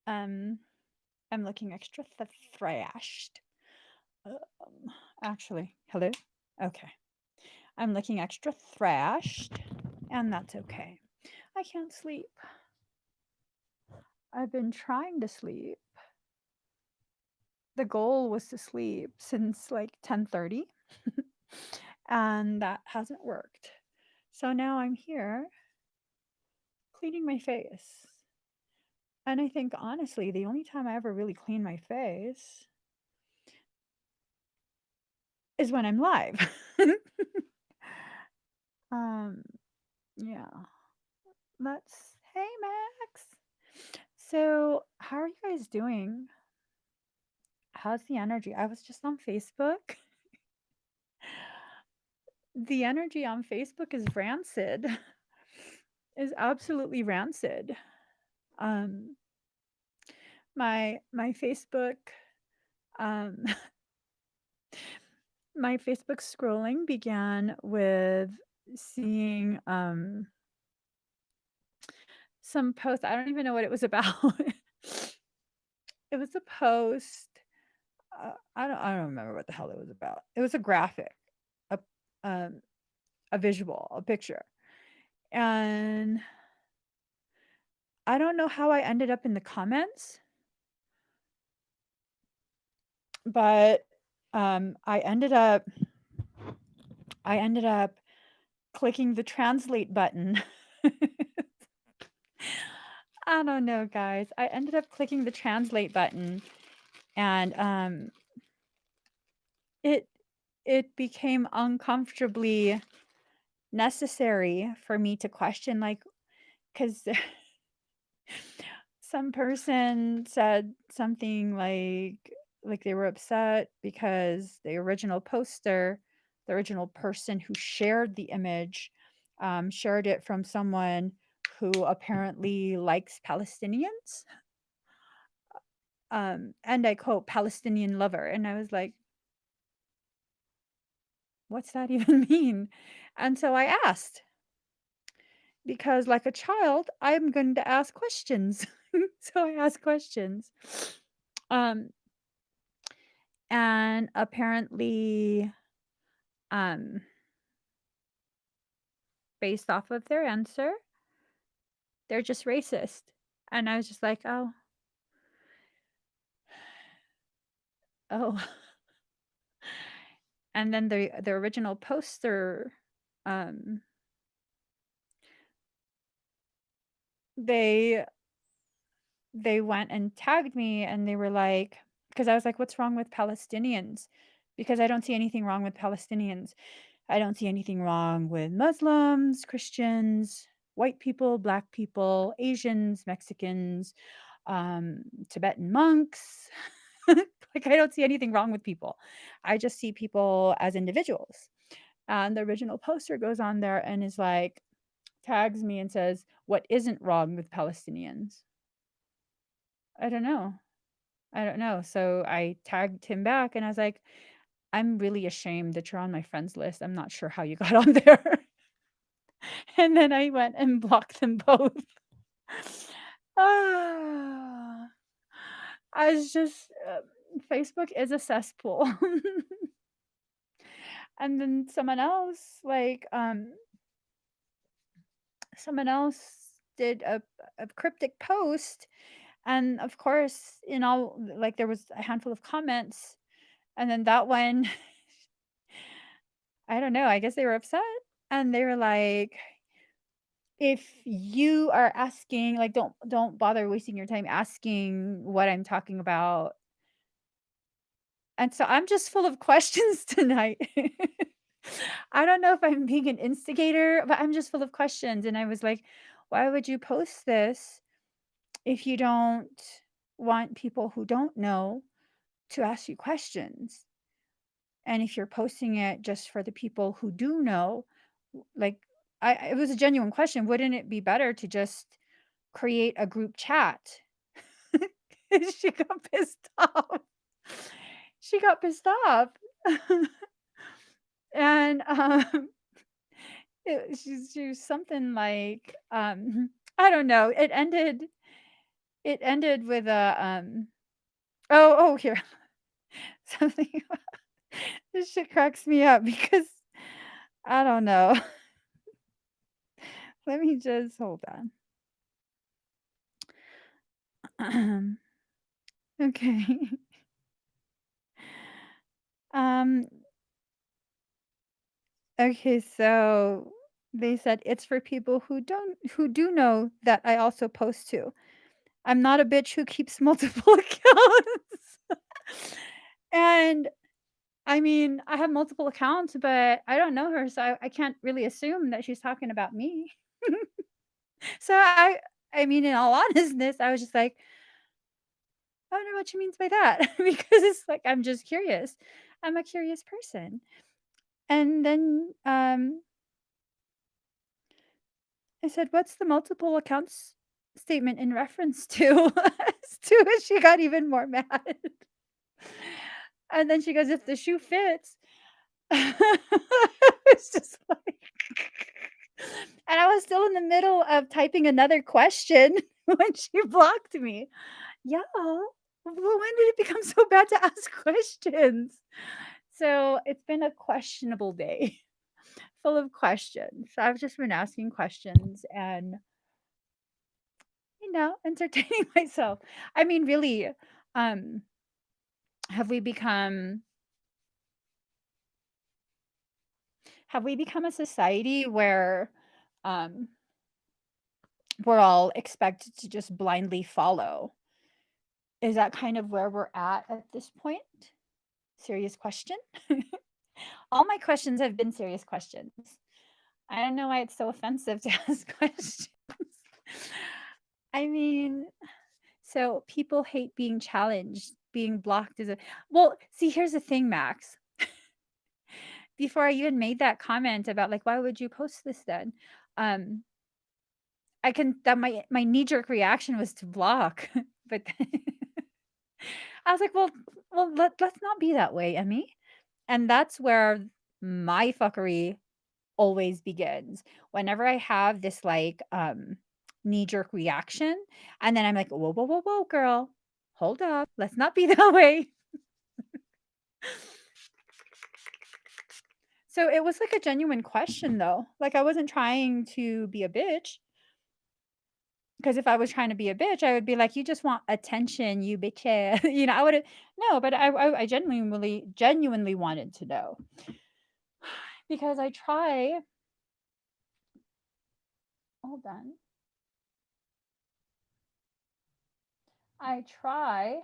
Um, I'm looking extra thrashed. Um, actually, hello? Okay. I'm looking extra thrashed, and that's okay. I can't sleep. I've been trying to sleep. The goal was to sleep since like 10:30, and that hasn't worked. So now I'm here cleaning my face. And I think honestly, the only time I ever really clean my face is when I'm live. um, yeah. Let's Hey Max. So, how are you guys doing? How's the energy? I was just on Facebook. The energy on Facebook is rancid. Is absolutely rancid. Um my Facebook um my Facebook scrolling began with seeing some post. I don't even know what it was about. It was a post. I don't remember what the hell it was about. It was a graphic, a um a visual, a picture. And I don't know how I ended up in the comments, but I ended up clicking the translate button. I don't know, guys. I ended up clicking the translate button, and it it became uncomfortably necessary for me to question, like, because some person said something like they were upset because the original person who shared the image, shared it from someone who apparently likes Palestinians. And I quote, Palestinian lover. And I was like, what's that even mean? And so I asked, because like a child, I'm going to ask questions. So I asked questions. Um, and apparently, um, based off of their answer, they're just racist. And I was just like, oh, oh. And then the original poster, um, they they went and tagged me, and they were like, because I was like, what's wrong with Palestinians? Because I don't see anything wrong with Palestinians. I don't see anything wrong with Muslims, Christians, white people, black people, Asians, Mexicans, Tibetan monks. Like, I don't see anything wrong with people. I just see people as individuals. And the original poster goes on there and is like, tags me and says, what isn't wrong with Palestinians? I don't know. I don't know. So I tagged him back and I was like, I'm really ashamed that you're on my friends list. I'm not sure how you got on there. And then I went and blocked them both. Ah, I was just, Facebook is a cesspool. And then someone else did a cryptic post, and of course, like, there was a handful of comments, and then that one, I don't know, I guess they were upset, and they were like, "If you are asking, like, don't bother wasting your time asking what I'm talking about." And so I'm just full of questions tonight. I don't know if I'm being an instigator, but I'm just full of questions, and I was like, "Why would you post this if you don't want people who don't know to ask you questions? And if you're posting it just for the people who do know, like, it was a genuine question, wouldn't it be better to just create a group chat?" She got pissed off. She got pissed off. And, she was something like, I don't know, It ended with a, oh, here. Something this shit cracks me up because I don't know. Let me just hold on. Okay. Um, okay, so they said it's for people who do know that I also post to. I'm not a bitch who keeps multiple accounts. And I mean, I have multiple accounts, but I don't know her, so I can't really assume that she's talking about me. So I mean, in all honestness, I was just like, I don't know what she means by that because it's like I'm just curious. I'm a curious person. And then I said, "What's the multiple accounts statement in reference to?" As to it, she got even more mad. And then she goes, "If the shoe fits." It's just like and I was still in the middle of typing another question when she blocked me. Yeah. Well, when did it become so bad to ask questions? So it's been a questionable day full of questions. So I've just been asking questions and, entertaining myself. I mean, really, um, have we become have we become a society where um we're all expected to just blindly follow? Is that kind of where we're at this point? Serious question. All my questions have been serious questions. I don't know why it's so offensive to ask questions. I mean, so people hate being challenged, being blocked is a well, see, here's the thing, Max. Before I even made that comment about like, why would you post this then? Um, I can that my knee-jerk reaction was to block, but then I was like, well, let's not be that way, Emmy. And that's where my fuckery always begins. Whenever I have this like knee-jerk reaction, and then I'm like, whoa, whoa, whoa, whoa, girl, hold up, let's not be that way. So it was like a genuine question though. Like I wasn't trying to be a bitch. Because if I was trying to be a bitch, I would be like, "You just want attention, you bitch ass." I would've no, but I genuinely wanted to know. Because hold on. I try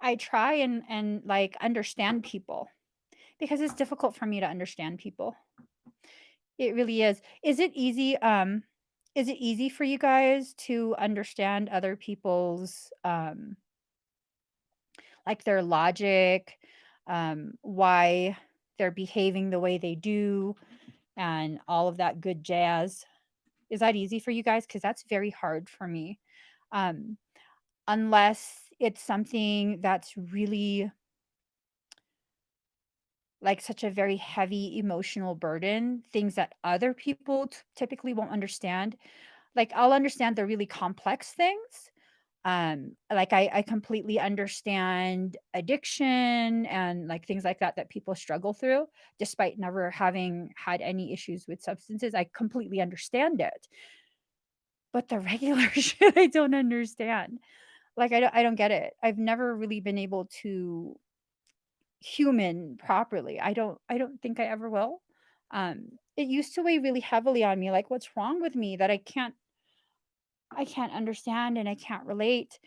I try and, like, understand people because it's difficult for me to understand people. It really is. Is it easy for you guys to understand other people's, like, their logic, why they're behaving the way they do, and all of that good jazz? Is that easy for you guys? Because that's very hard for me. Um, unless it's something that's really, like, such a very heavy emotional burden, things that other people typically won't understand. Like, I'll understand the really complex things. Like, I completely understand addiction and, like, things like that that people struggle through despite never having had any issues with substances. I completely understand it. But the regular shit, I don't understand. Like, I don't get it. I've never really been able to human properly. I don't think I ever will. It used to weigh really heavily on me, like, what's wrong with me that I can't understand and I can't relate,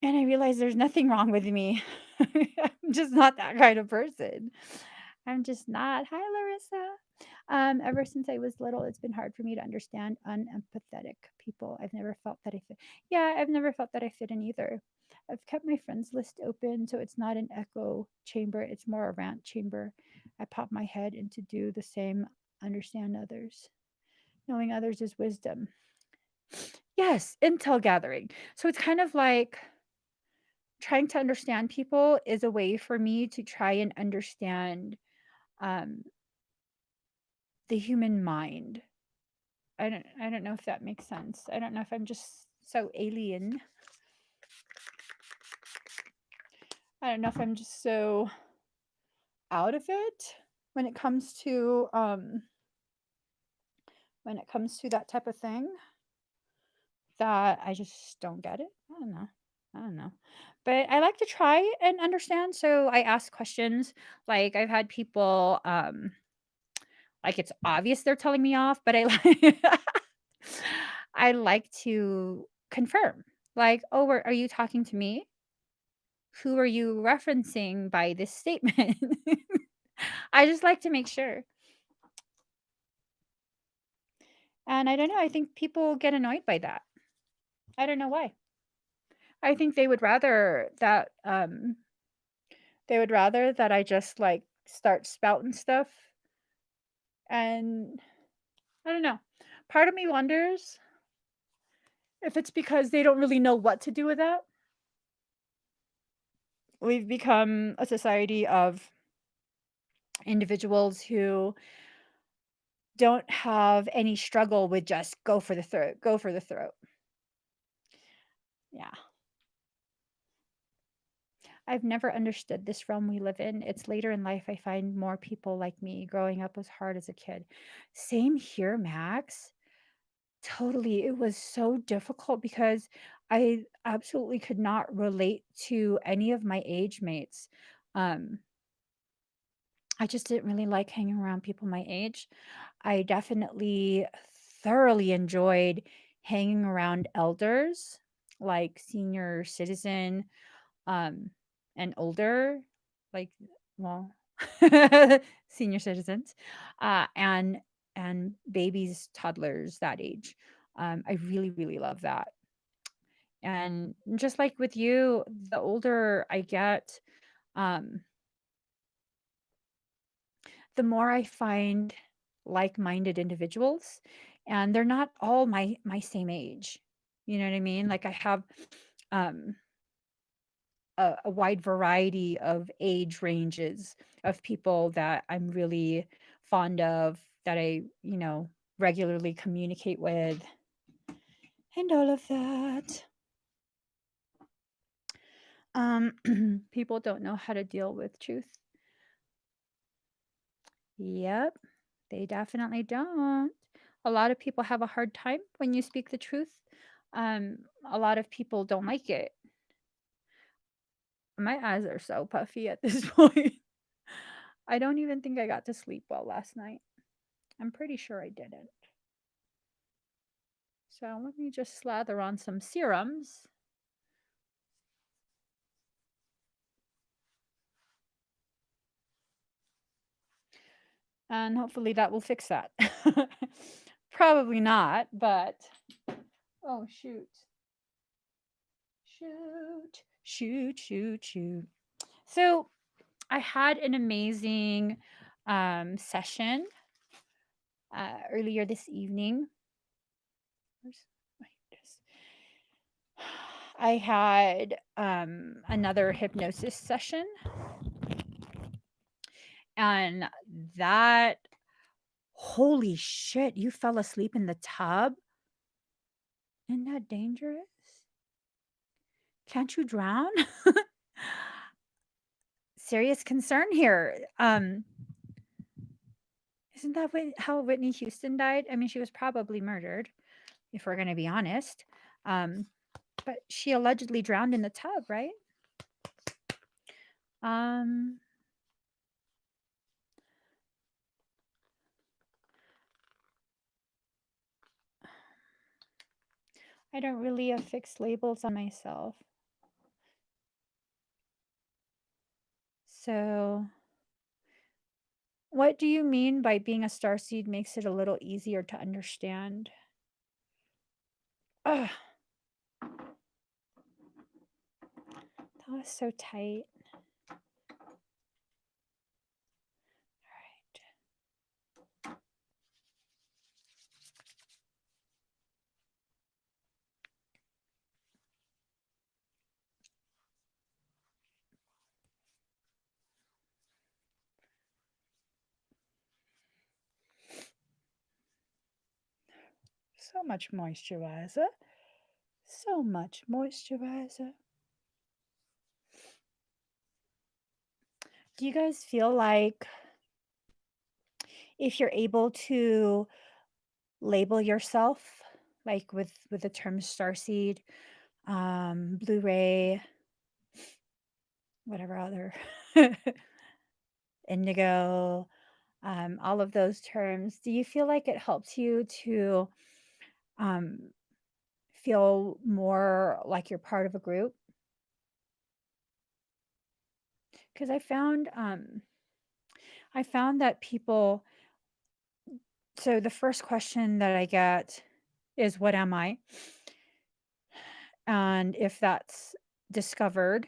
and I realized there's nothing wrong with me. I'm just not that kind of person. I'm just not. Hi, Larissa. Ever since I was little, it's been hard for me to understand unempathetic people. I've never felt that I fit. Yeah, I've never felt that I fit in either. I've kept my friends list open so it's not an echo chamber, it's more a rant chamber. I pop my head in to do the same, understand others. Knowing others is wisdom. Yes, intel gathering. So it's kind of like trying to understand people is a way for me to try and understand um, the human mind. I don't know if that makes sense. I don't know if I'm just so alien. I don't know if I'm just so out of it when it comes to that type of thing, that I just don't get it. I don't know. I don't know. But I like to try and understand, so I ask questions. Like, I've had people, like, it's obvious they're telling me off, but I like I like to confirm. Like, "Oh, are you talking to me? Who are you referencing by this statement?" I just like to make sure. And I don't know, I think people get annoyed by that. I don't know why. I think they would rather that I just, like, start spouting stuff, and I don't know. Part of me wonders if it's because they don't really know what to do with that. We've become a society of individuals who don't have any struggle with just go for the throat, go for the throat. Yeah. I've never understood this realm we live in. It's later in life I find more people like me. Growing up was hard as a kid. Same here, Max. Totally. It was so difficult because I absolutely could not relate to any of my age mates. Um, I just didn't really like hanging around people my age. I definitely thoroughly enjoyed hanging around elders, like senior citizen, um, and older, like, well, senior citizens, and babies, toddlers that age. I really, really love that. And just like with you, the older I get, um, the more I find like-minded individuals, and they're not all my same age. You know what I mean? Like I have um a wide variety of age ranges of people that I'm really fond of, that I, regularly communicate with, and all of that. People don't know how to deal with truth. Yep, they definitely don't. A lot of people have a hard time when you speak the truth. A lot of people don't like it. My eyes are so puffy at this point. I don't even think I got to sleep well last night. I'm pretty sure I didn't. So let me just slather on some serums. And hopefully that will fix that. Probably not, but oh, shoot. Shoot, shoot, shoot, shoot. So I had an amazing session earlier this evening. Where's my desk? I had another hypnosis session, and that, holy shit, you fell asleep in the tub? Isn't that dangerous? Can't you drown? Serious concern here. Isn't that how Whitney Houston died? I mean, she was probably murdered, if we're going to be honest. Um, but she allegedly drowned in the tub, right? Um, I don't really affix labels on myself. So, what do you mean by being a starseed makes it a little easier to understand? Ugh, that was so tight. All right. So much moisturizer. So much moisturizer. Do you guys feel like if you're able to label yourself, like with the term starseed, Blu-ray, whatever other indigo, all of those terms, do you feel like it helps you to um, feel more like you're part of a group? Because I found that people, so the first question that I get is, "What am I?" And if that's discovered,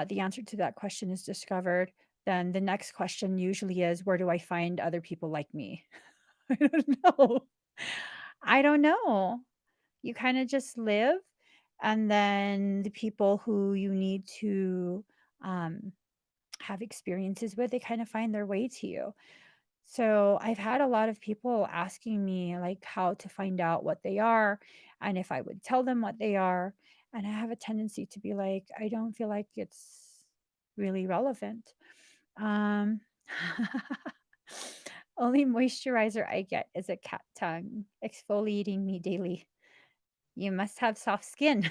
the answer to that question is discovered, then the next question usually is, "Where do I find other people like me?" I don't know. I don't know. You kinda just live, and then the people who you need to, um, have experiences with, they kinda find their way to you. So, I've had a lot of people asking me, like, how to find out what they are, and if I would tell them what they are, and I have a tendency to be like, "I don't feel like it's really relevant." Um, only moisturizer I get is a cat tongue, exfoliating me daily. You must have soft skin.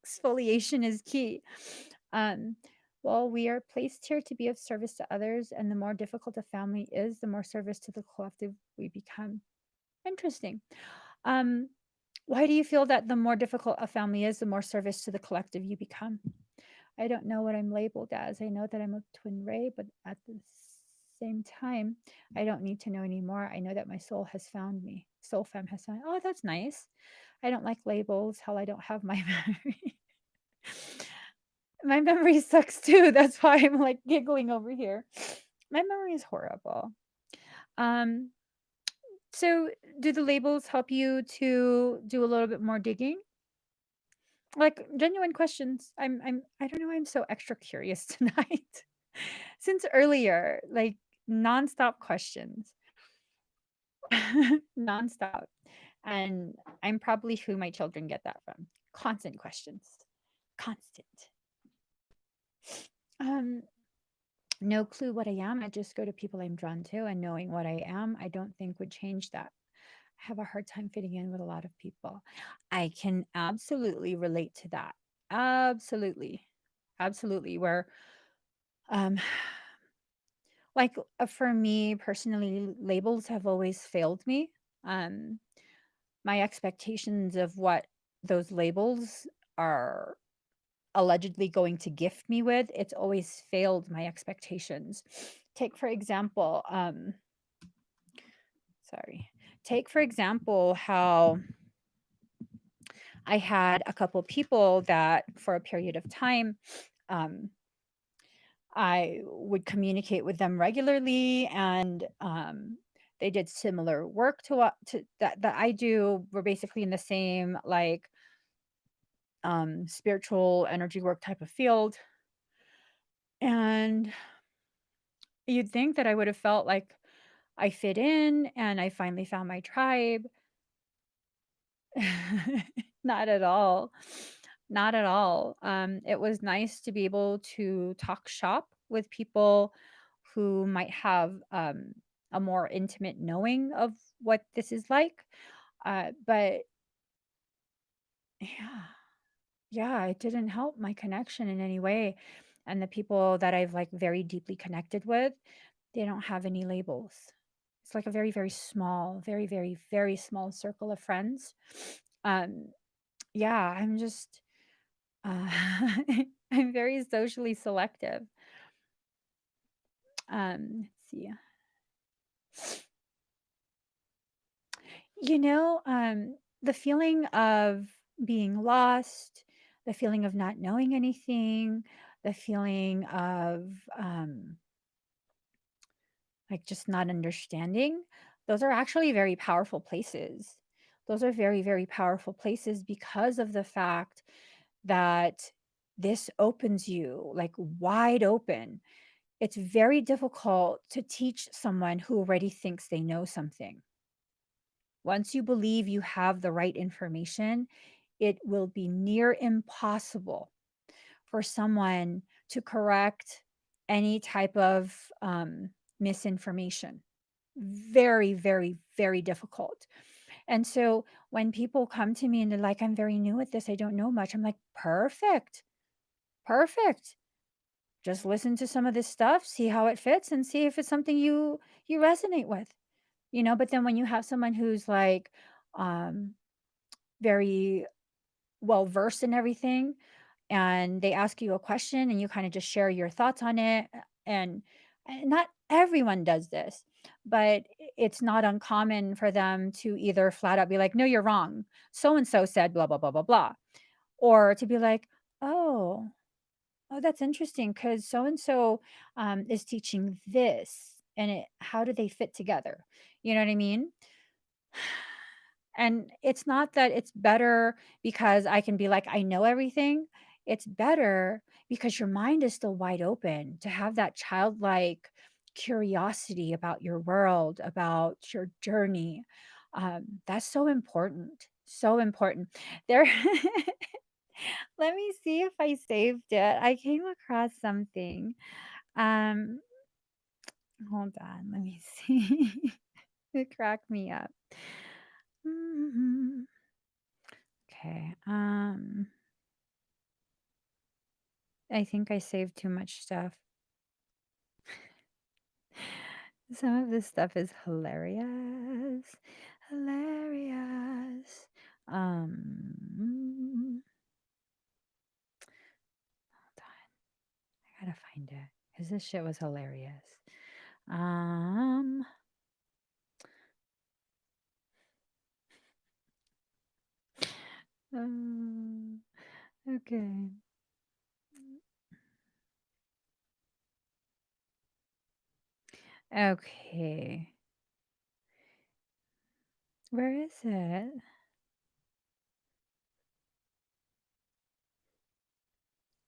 Exfoliation is key. Um, well, we are placed here to be of service to others, and the more difficult a family is, the more service to the collective we become. Interesting. Um, why do you feel that the more difficult a family is, the more service to the collective you become? I don't know what I'm labeled as. I know that I'm a twin ray, but at the same time, I don't need to know anymore. I know that my soul has found me. Soul fam has found. Oh, that's nice. I don't like labels. Hell, I don't have my memory. My memory sucks too. That's why I'm like giggling over here. My memory is horrible. Um, so do the labels help you to do a little bit more digging? Like genuine questions. I don't know why I'm so extra curious tonight. Since earlier, like nonstop questions. Nonstop. And I'm probably who my children get that from. Constant questions. Constant. Um, no clue what I am. I just go to people I'm drawn to, and knowing what I am, I don't think would change that. I have a hard time fitting in with a lot of people. I can absolutely relate to that. Absolutely. Absolutely. Where, um, like for me personally, labels have always failed me. Um, my expectations of what those labels are allegedly going to gift me with, it's always failed my expectations. Take for example, sorry. Take for example how I had a couple people that for a period of time, um, I would communicate with them regularly, and they did similar work to what to that I do. We're basically in the same like spiritual energy work type of field, and you'd think that I would have felt like I fit in and I finally found my tribe. Not at all. Not at all. It was nice to be able to talk shop with people who might have a more intimate knowing of what this is like. But yeah, yeah, it didn't help my connection in any way. And the people that I've like very deeply connected with, they don't have any labels. It's like a very, very small, very, very, very small circle of friends. Um, yeah, I'm just uh, I'm very socially selective. Let's see. The feeling of being lost, the feeling of not knowing anything, the feeling of like just not understanding, those are actually very powerful places. Those are very, very powerful places because of the fact that this opens you like wide open. It's very difficult to teach someone who already thinks they know something. Once you believe you have the right information, it will be near impossible for someone to correct any type of misinformation. Very, very, very difficult. And so when people come to me and they're like, I'm very new at this, I don't know much, I'm like, perfect, perfect. Just listen to some of this stuff, see how it fits, and see if it's something you resonate with. But then when you have someone who's like um very well versed in everything, and they ask you a question and you kind of just share your thoughts on it, and not everyone does this, but it's not uncommon for them to either flat out be like, no, you're wrong, so and so said blah blah blah blah blah, or to be like, oh, oh, that's interesting because so and so is teaching this, and how do they fit together? You know what I mean? And it's not that it's better because I can be like, I know everything. It's better because your mind is still wide open to have that childlike curiosity about your world, about your journey. That's so important. So important. There, let me see if I saved it. I came across something. Um, Hold on. Let me see. It cracked me up. Mhm. Okay. I think I saved too much stuff. Some of this stuff is hilarious. Hilarious. Hold on. I gotta find it because this shit was hilarious. Um, um, okay. Okay. Where is it?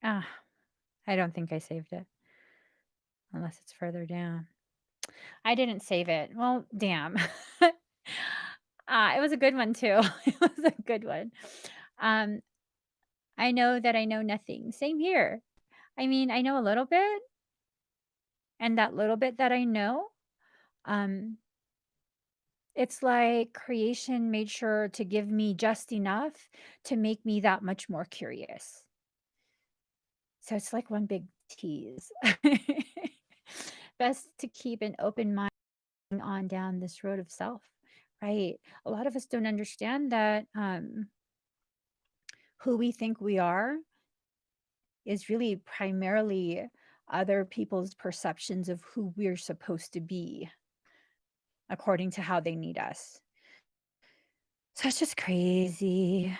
Ah, I don't think I saved it unless it's further down. I didn't save it. Well, damn. It was a good one too. It was a good one. Um, I know that I know nothing. Same here. I mean, I know a little bit, and that little bit that I know, um, it's like creation made sure to give me just enough to make me that much more curious. So it's like one big tease. Best to keep an open mind on down this road of self, right? A lot of us don't understand that who we think we are is really primarily other people's perceptions of who we're supposed to be according to how they need us. So it's just crazy.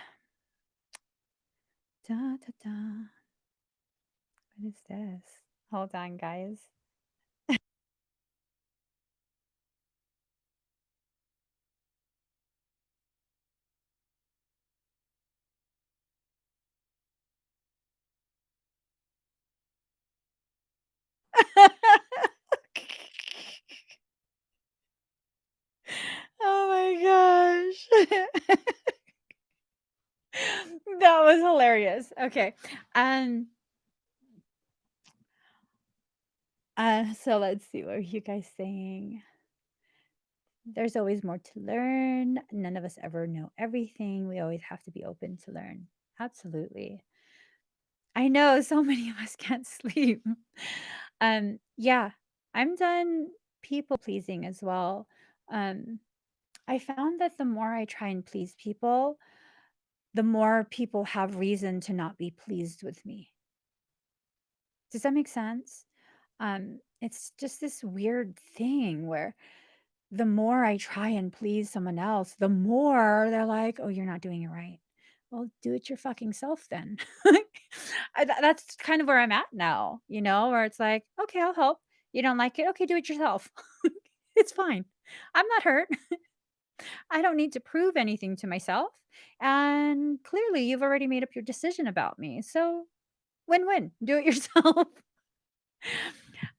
Da, da, da. What is this? Hold on, guys. Oh my gosh. That was hilarious. Okay. Um, so let's see, what are you guys saying? There's always more to learn. None of us ever know everything. We always have to be open to learn. Absolutely. I know so many of us can't sleep. Yeah, I'm done people pleasing as well. Um, I found that the more I try and please people, the more people have reason to not be pleased with me. Does that make sense? It's just this weird thing where the more I try and please someone else, the more they're like, "Oh, you're not doing it right." Well, do it your fucking self then. That's kind of where I'm at now, where it's like, okay, I'll help. You don't like it? Okay, do it yourself. It's fine. I'm not hurt. I don't need to prove anything to myself. And clearly, you've already made up your decision about me. So, win win. Do it yourself.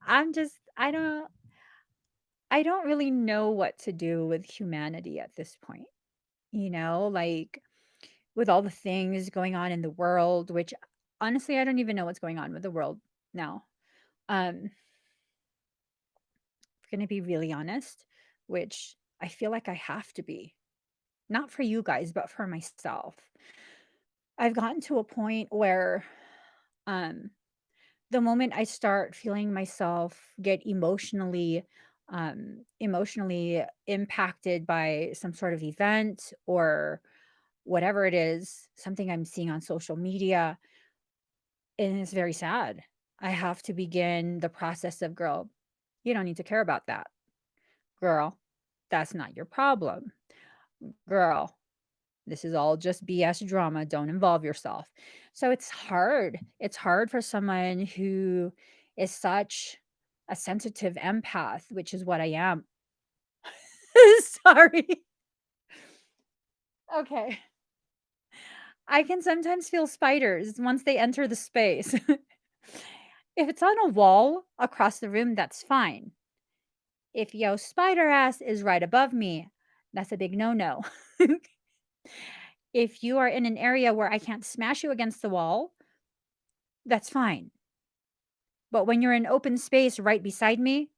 I don't. I don't really know what to do with humanity at this point, like, with all the things going on in the world, which honestly, I don't even know what's going on with the world now. Um, Gonna be really honest, which I feel like I have to be. Not for you guys, but for myself. I've gotten to a point where, um, the moment I start feeling myself get emotionally impacted by some sort of event or whatever it is, something I'm seeing on social media, and it's very sad. I have to begin the process of, girl, you don't need to care about that. Girl, that's not your problem. Girl, this is all just BS drama. Don't involve yourself. So it's hard. It's hard for someone who is such a sensitive empath, which is what I am. Sorry. Okay. I can sometimes feel spiders once they enter the space. If it's on a wall across the room, that's fine. If yo spider ass is right above me, that's a big no no. If you are in an area where I can't smash you against the wall, that's fine. But when you're in open space right beside me,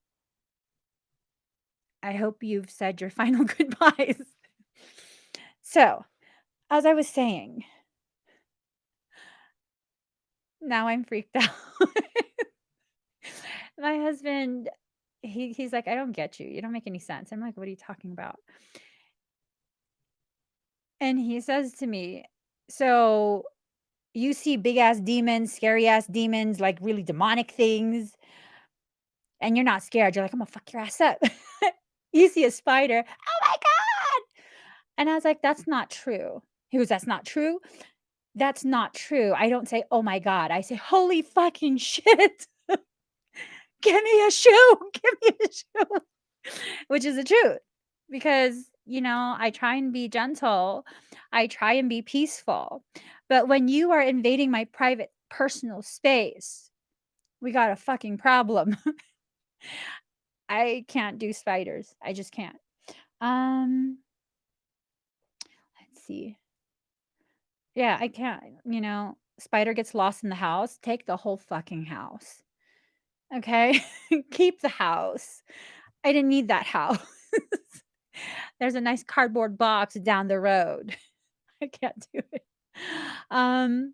I hope you've said your final goodbyes. So, as I was saying, now I'm freaked out. My husband, he's like, "I don't get you. You don't make any sense." I'm like, "What are you talking about?" And he says to me, "So, you see big ass demons, scary ass demons, like really demonic things, and you're not scared. You're like, I'm gonna fuck your ass up." You see a spider, oh my God. And I was like, that's not true. He goes, that's not true. That's not true. I don't say, oh my God. I say, holy fucking shit. Give me a shoe. Give me a shoe. Which is the truth. Because, I try and be gentle. I try and be peaceful. But when you are invading my private personal space, we got a fucking problem. I can't do spiders. I just can't. Um, let's see. Yeah, I can't. Spider gets lost in the house, take the whole fucking house. Okay? Keep the house. I didn't need that house. There's a nice cardboard box down the road. I can't do it. Um,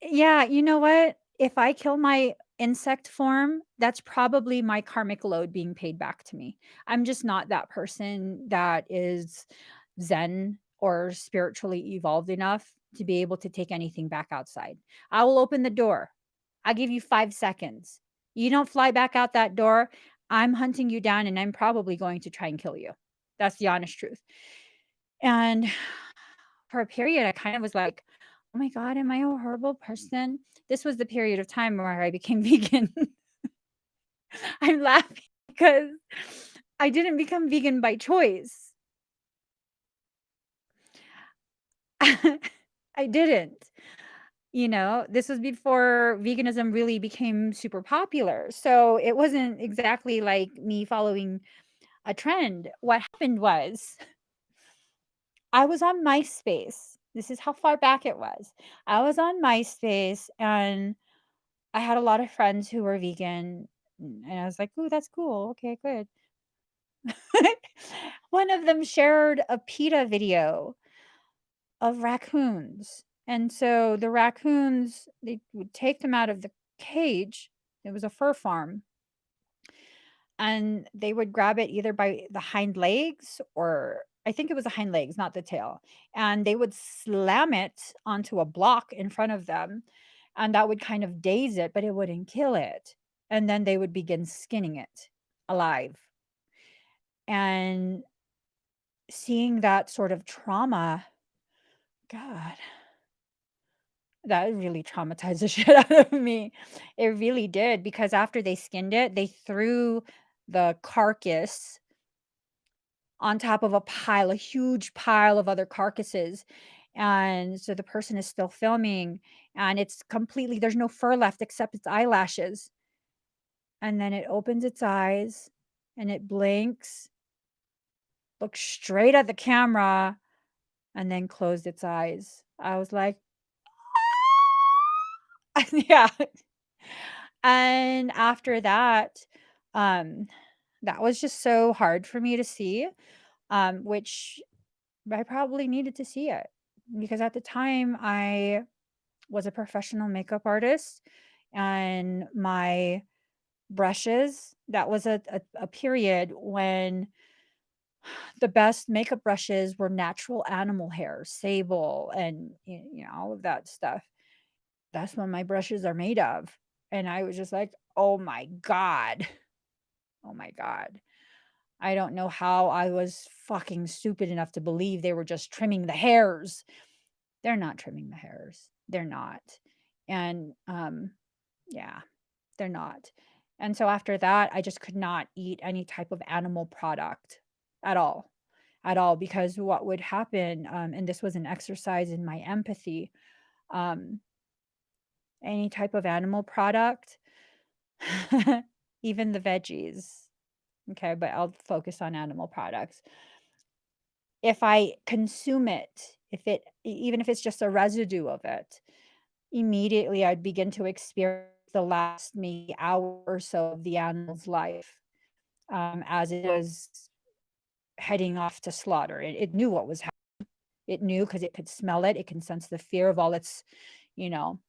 yeah, you know what? If I kill my insect form, that's probably my karmic load being paid back to me. I'm just not that person that is zen or spiritually evolved enough to be able to take anything back outside. I will open the door. I'll give you 5 seconds. You don't fly back out that door, I'm hunting you down and I'm probably going to try and kill you. That's the honest truth. And for a period, I kind of was like, "Oh my God, am I a horrible person?" This was the period of time where I became vegan. I'm laughing because I didn't become vegan by choice. I didn't. This was before veganism really became super popular. So it wasn't exactly like me following a trend. What happened was I was on MySpace. This is how far back it was. I was on MySpace and I had a lot of friends who were vegan, and I was like, "Ooh, that's cool. Okay, good." One of them shared a PETA video of raccoons, and so the raccoons, they would take them out of the cage. It was a fur farm, and they would grab it either by the hind legs, or I think it was the hind legs, not the tail, and they would slam it onto a block in front of them, and that would kind of daze it, but it wouldn't kill it. And then they would begin skinning it alive. And seeing that sort of trauma, God, that really traumatized the shit out of me. It really did, because after they skinned it, they threw the carcass on top of a huge pile of other carcasses. And so the person is still filming, and it's completely, there's no fur left except its eyelashes. and then it opens its eyes, and it blinks, looks straight at the camera, and then closed its eyes. I was like, yeah. And after that, um, that was just so hard for me to see, which I probably needed to see it because at the time I was a professional makeup artist and my brushes, that was a period when the best makeup brushes were natural animal hair, sable, and all of that stuff. That's what my brushes are made of. And I was just like, oh my God. Oh my God. I don't know how I was fucking stupid enough to believe they were just trimming the hairs. They're not trimming the hairs. They're not. And yeah, they're not. And so after that, I just could not eat any type of animal product at all. At all, because what would happen, and this was an exercise in my empathy, um, any type of animal product, even the veggies, okay, but I'll focus on animal products. If I consume it, if it even if it's just a residue of it, immediately I'd begin to experience the last maybe hour or so of the animal's life, as it was heading off to slaughter. It knew what was happening. It knew because it could smell it. It can sense the fear of all its, you know,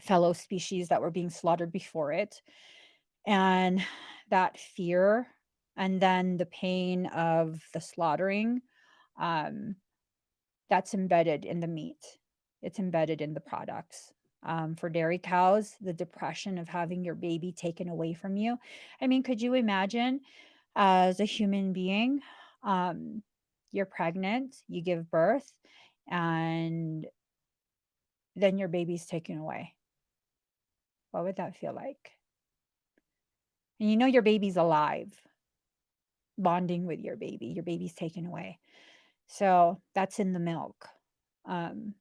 fellow species that were being slaughtered before it. And that fear and then the pain of the slaughtering, um, that's embedded in the meat. It's embedded in the products. For dairy cows, the depression of having your baby taken away from you. I mean, could you imagine as a human being, um, you're pregnant, you give birth, and then your baby's taken away? What would that feel like? And you know your baby's alive, bonding with your baby's taken away. So that's in the milk. Um,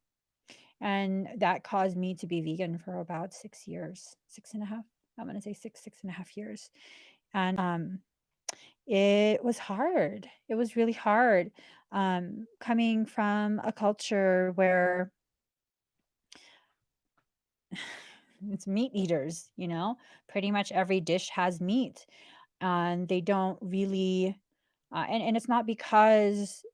and that caused me to be vegan for about 6 years, six and a half. I'm gonna say 6.5 years. And it was hard. It was really hard. Coming from a culture where it's meat eaters, pretty much every dish has meat. And they don't really, and it's not because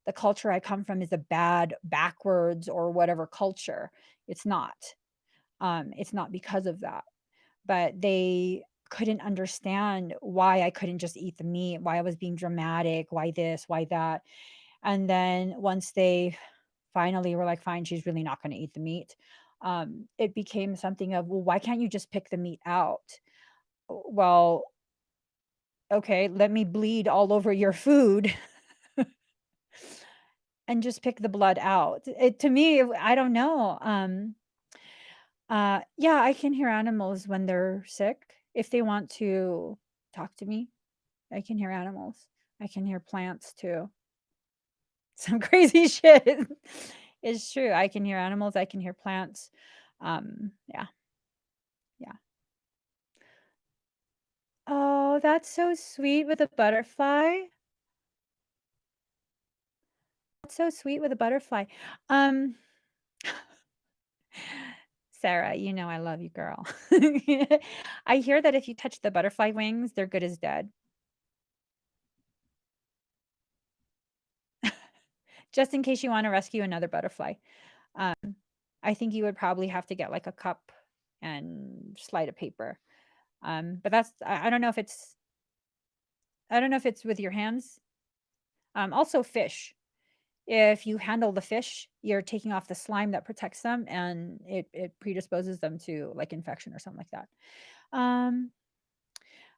the culture I come from is a bad, backwards, or whatever culture. It's not. It's not because of that. But they couldn't understand why I couldn't just eat the meat, why I was being dramatic, why this, why that. And then once they finally were like, fine, she's really not going to eat the meat, it became something of, well, why can't you just pick the meat out? Well, okay, let me bleed all over your food and just pick the blood out. To me, I don't know. Yeah, I can hear animals when they're sick. If they want to talk to me, I can hear animals. I can hear plants too. Some crazy shit. It's true. I can hear animals, I can hear plants. Yeah, yeah. Oh, that's so sweet with a butterfly. That's so sweet with a butterfly. Um, Sarah, you know I love you, girl. I hear that if you touch the butterfly wings, they're good as dead. Just in case you wanna rescue another butterfly. Um, I think you would probably have to get, like, a cup and slide of paper. But I don't know if it's with your hands. Also fish. If you handle the fish, you're taking off the slime that protects them, and it predisposes them to, like, infection or something like that. Um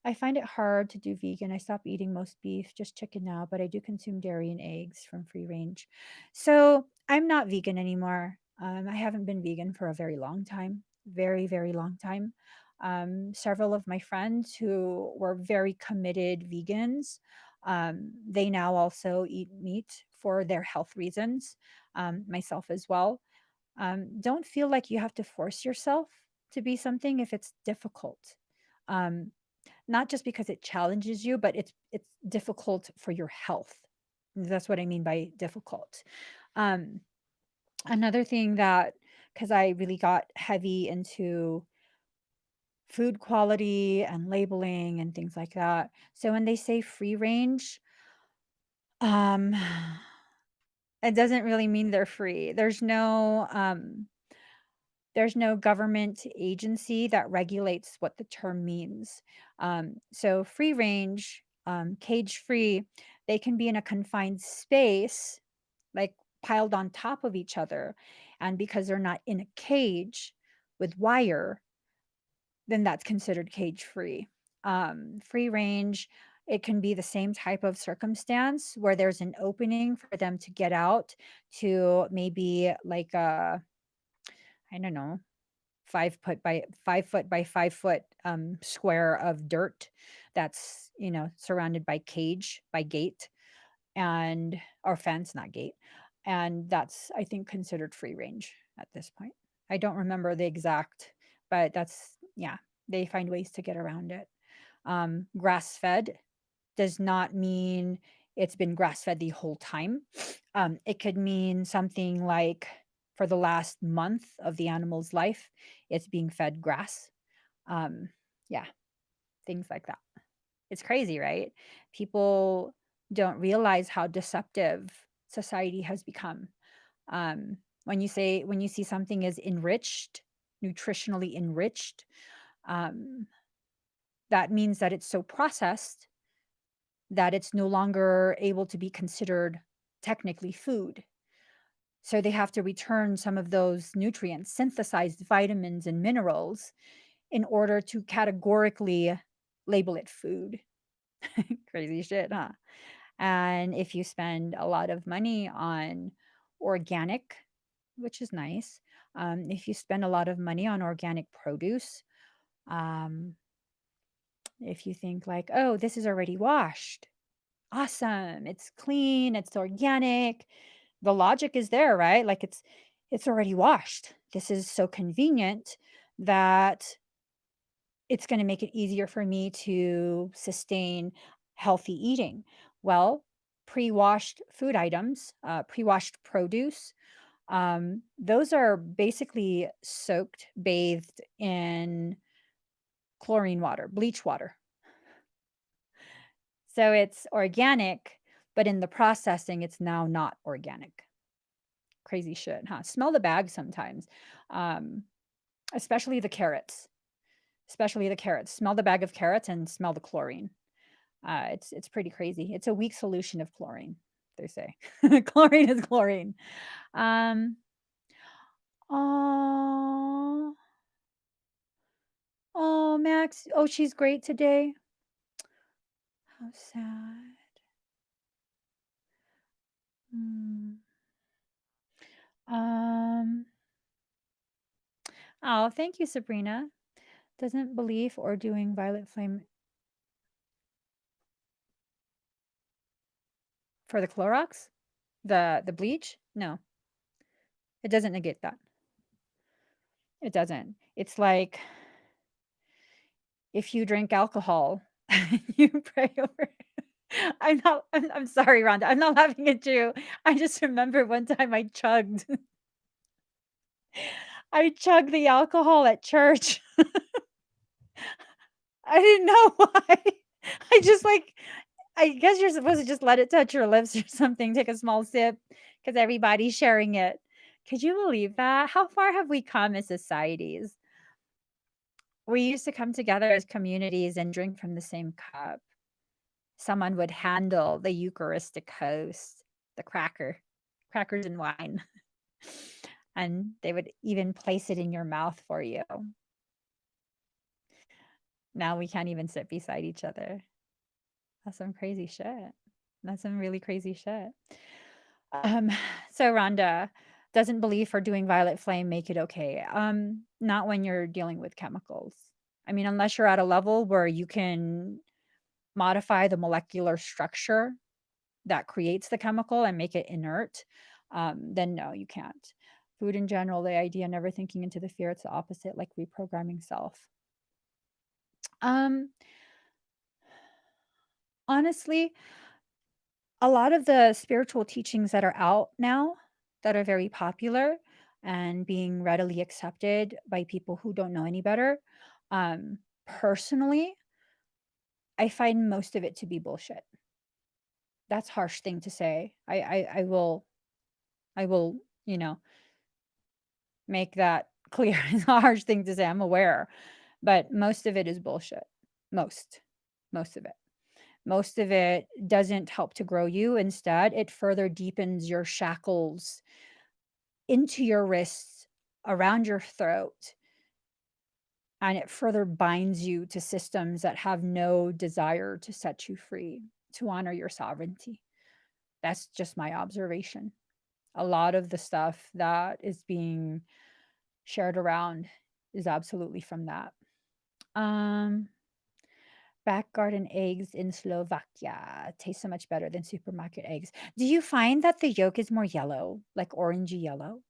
I find it hard to do vegan. I stopped eating most beef, just chicken now, but I do consume dairy and eggs from free range. So I'm not vegan anymore. I haven't been vegan for a very long time, very, very long time. Several of my friends who were very committed vegans, they now also eat meat for their health reasons, myself as well. Don't feel like you have to force yourself to be something if it's difficult. Um, not just because it challenges you, but it's difficult for your health. That's what I mean by difficult. Um, Another thing that, because I really got heavy into food quality and labeling and things like that. So when they say free range, um, it doesn't really mean they're free. There's no government agency that regulates what the term means. So free range, cage free, they can be in a confined space, like piled on top of each other. And because they're not in a cage with wire, then that's considered cage free. Free range, it can be the same type of circumstance where there's an opening for them to get out to maybe like a, I don't know, 5 foot by 5 foot square of dirt that's, surrounded by cage, by gate, and or fence, not gate. And that's, I think, considered free range at this point. I don't remember the exact, but that's, yeah, they find ways to get around it. Grass fed does not mean it's been grass fed the whole time. It could mean something like for the last month of the animal's life, it's being fed grass. Um, yeah, things like that. It's crazy, right? People don't realize how deceptive society has become. When you see something is enriched, nutritionally enriched, um, that means that it's so processed that it's no longer able to be considered technically food. So they have to return some of those nutrients, synthesized vitamins and minerals, in order to categorically label it food. Crazy shit, huh? And if you spend a lot of money on organic, which is nice, if you spend a lot of money on organic produce, um, if you think like, oh, this is already washed, awesome, it's clean, it's organic, the logic is there, right? Like it's already washed. This is so convenient that it's going to make it easier for me to sustain healthy eating. Well, pre-washed food items, pre-washed produce, those are basically soaked, bathed in chlorine water, bleach water. So it's organic, but in the processing, it's now not organic. Crazy shit, huh? Smell the bag sometimes, um, especially the carrots. Especially the carrots. Smell the bag of carrots and smell the chlorine. It's pretty crazy. It's a weak solution of chlorine, they say. Chlorine is chlorine. Um, oh, oh, Max. Oh, she's great today. How sad. Mm. Um, oh, thank you, Sabrina. Doesn't believe or doing violet flame for the Clorox? The bleach? No, it doesn't negate that. It doesn't. It's like if you drink alcohol, you pray over. I'm sorry, Rhonda. I'm not laughing at you. I just remember one time I chugged. I chugged the alcohol at church. I didn't know why. I just like I guess you're supposed to just let it touch your lips or something, take a small sip because everybody's sharing it. Could you believe that? How far have we come as societies? We used to come together as communities and drink from the same cup. Someone would handle the Eucharistic host, the crackers and wine, and they would even place it in your mouth for you. Now we can't even sit beside each other. That's some crazy shit. That's some really crazy shit. Um, so Rhonda, doesn't belief or doing violet flame make it okay? Not when you're dealing with chemicals. I mean, unless you're at a level where you can modify the molecular structure that creates the chemical and make it inert, then no, you can't. Food in general, the idea never thinking into the fear, it's the opposite, like reprogramming self. Um, Honestly, a lot of the spiritual teachings that are out now that are very popular and being readily accepted by people who don't know any better, personally, I find most of it to be bullshit. That's a harsh thing to say. I will, you know, make that clear. It's a harsh thing to say, I'm aware, but most of it is bullshit. Most. Most of it. Most of it doesn't help to grow you. Instead, it further deepens your shackles into your wrists, around your throat, and it further binds you to systems that have no desire to set you free, to honor your sovereignty. That's just my observation. A lot of the stuff that is being shared around is absolutely from that. Um, Back garden eggs in Slovakia taste so much better than supermarket eggs. Do you find that the yolk is more yellow, like orangey yellow?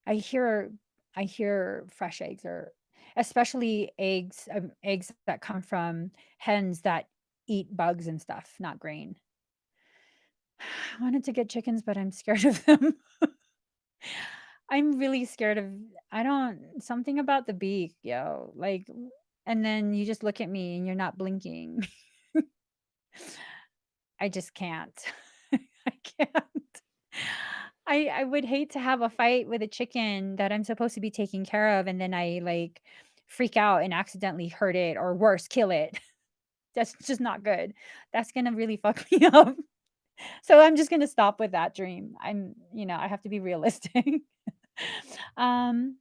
I hear I hear fresh eggs are, especially eggs that come from hens that eat bugs and stuff, not grain. I wanted to get chickens, but I'm scared of them. I'm really scared of, I don't, something about the beak, yo, like, and then you just look at me and you're not blinking. I just can't. I can't. I would hate to have a fight with a chicken that I'm supposed to be taking care of, and then I, like, freak out and accidentally hurt it or worse, kill it. That's just not good. That's gonna really fuck me up. So I'm just gonna stop with that dream. I have to be realistic. Um,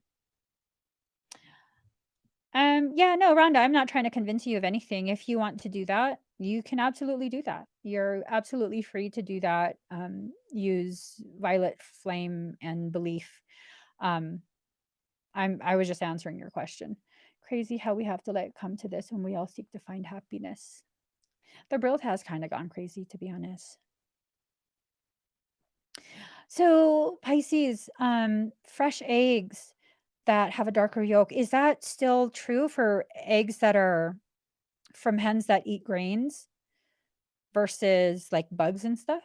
yeah, no, Rhonda, I'm not trying to convince you of anything. If you want to do that, you can absolutely do that. You're absolutely free to do that. Use violet flame and belief. Um, I was just answering your question. Crazy how we have to let it come to this when we all seek to find happiness. The world has kind of gone crazy, to be honest. So Pisces, fresh eggs that have a darker yolk, is that still true for eggs that are from hens that eat grains versus, like, bugs and stuff?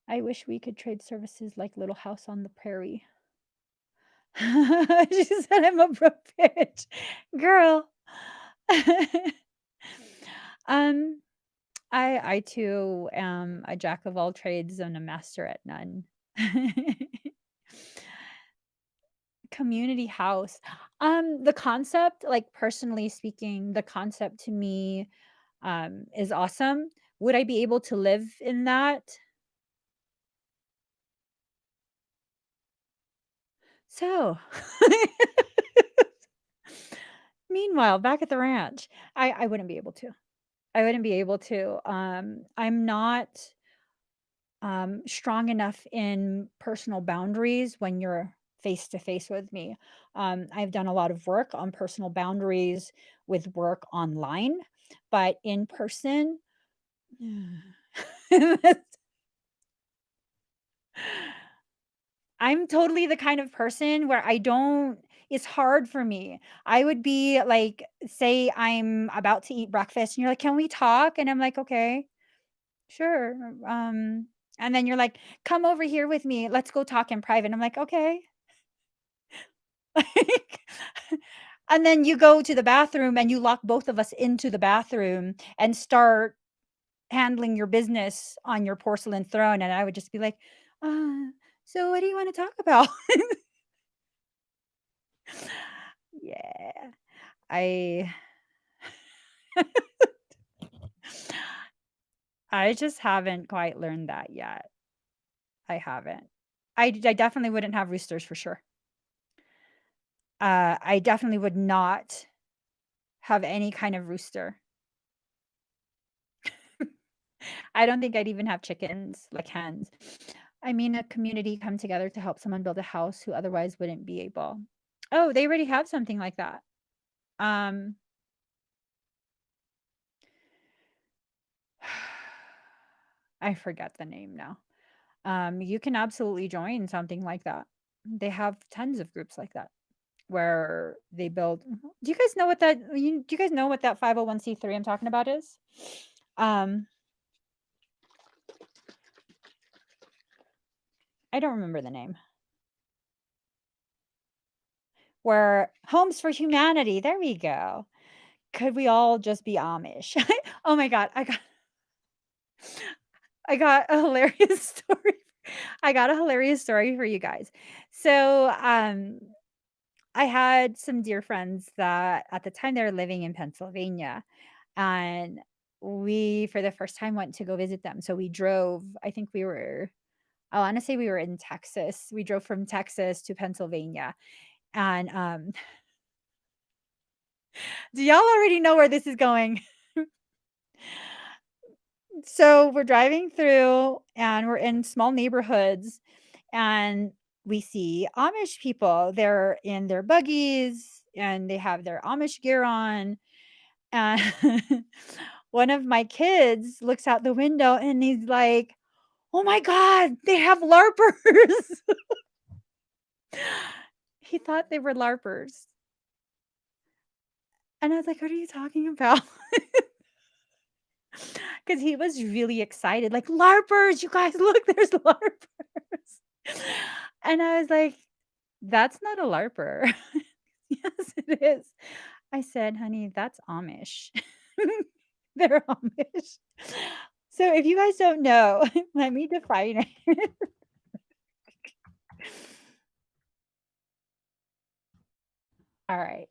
I wish we could trade services like Little House on the Prairie. She said I'm a broke bitch. Girl. Um, I too am a jack of all trades and a master at none. Community house. The concept, like, personally speaking, the concept to me, is awesome. Would I be able to live in that? So, meanwhile, back at the ranch, I wouldn't be able to. I wouldn't be able to. I'm not, strong enough in personal boundaries when you're face to face with me. I've done a lot of work on personal boundaries with work online, but in person, I'm totally the kind of person where I don't, it's hard for me. I would be like, say I'm about to eat breakfast and you're like, "Can we talk?" And I'm like, "Okay, sure." And then you're like, "Come over here with me. Let's go talk in private." I'm like, "Okay." Like, and then you go to the bathroom and you lock both of us into the bathroom and start handling your business on your porcelain throne, and I would just be like, so what do you wanna talk about?" Yeah. I I just haven't quite learned that yet. I haven't. I definitely wouldn't have roosters for sure. I definitely would not have any kind of rooster. I don't think I'd even have chickens, like hens. I mean, a community come together to help someone build a house who otherwise wouldn't be able. Oh, they already have something like that. Um, I forget the name now. You can absolutely join something like that. They have tons of groups like that. where they build do you guys know what that do you guys know what that 501c3 I'm talking about is? Um, I don't remember the name. Where Homes for Humanity, there we go. Could we all just be Amish? Oh my god, I got a hilarious story. I got a hilarious story for you guys. So, I had some dear friends that at the time they were living in Pennsylvania, and we, for the first time, went to go visit them. So we drove, I think we were, I wanna say we were in Texas. We drove from Texas to Pennsylvania, and, do y'all already know where this is going? So we're driving through and we're in small neighborhoods and we see Amish people. They're in their buggies and they have their Amish gear on. And one of my kids looks out the window and he's like, "Oh my God, they have LARPers." He thought they were LARPers. And I was like, "What are you talking about?" Because he was really excited, like, "LARPers, you guys, look, there's LARPers." And I was like, "That's not a LARPer." "Yes, it is." I said, "Honey, that's Amish." They're Amish. So if you guys don't know, let me define it. Alright.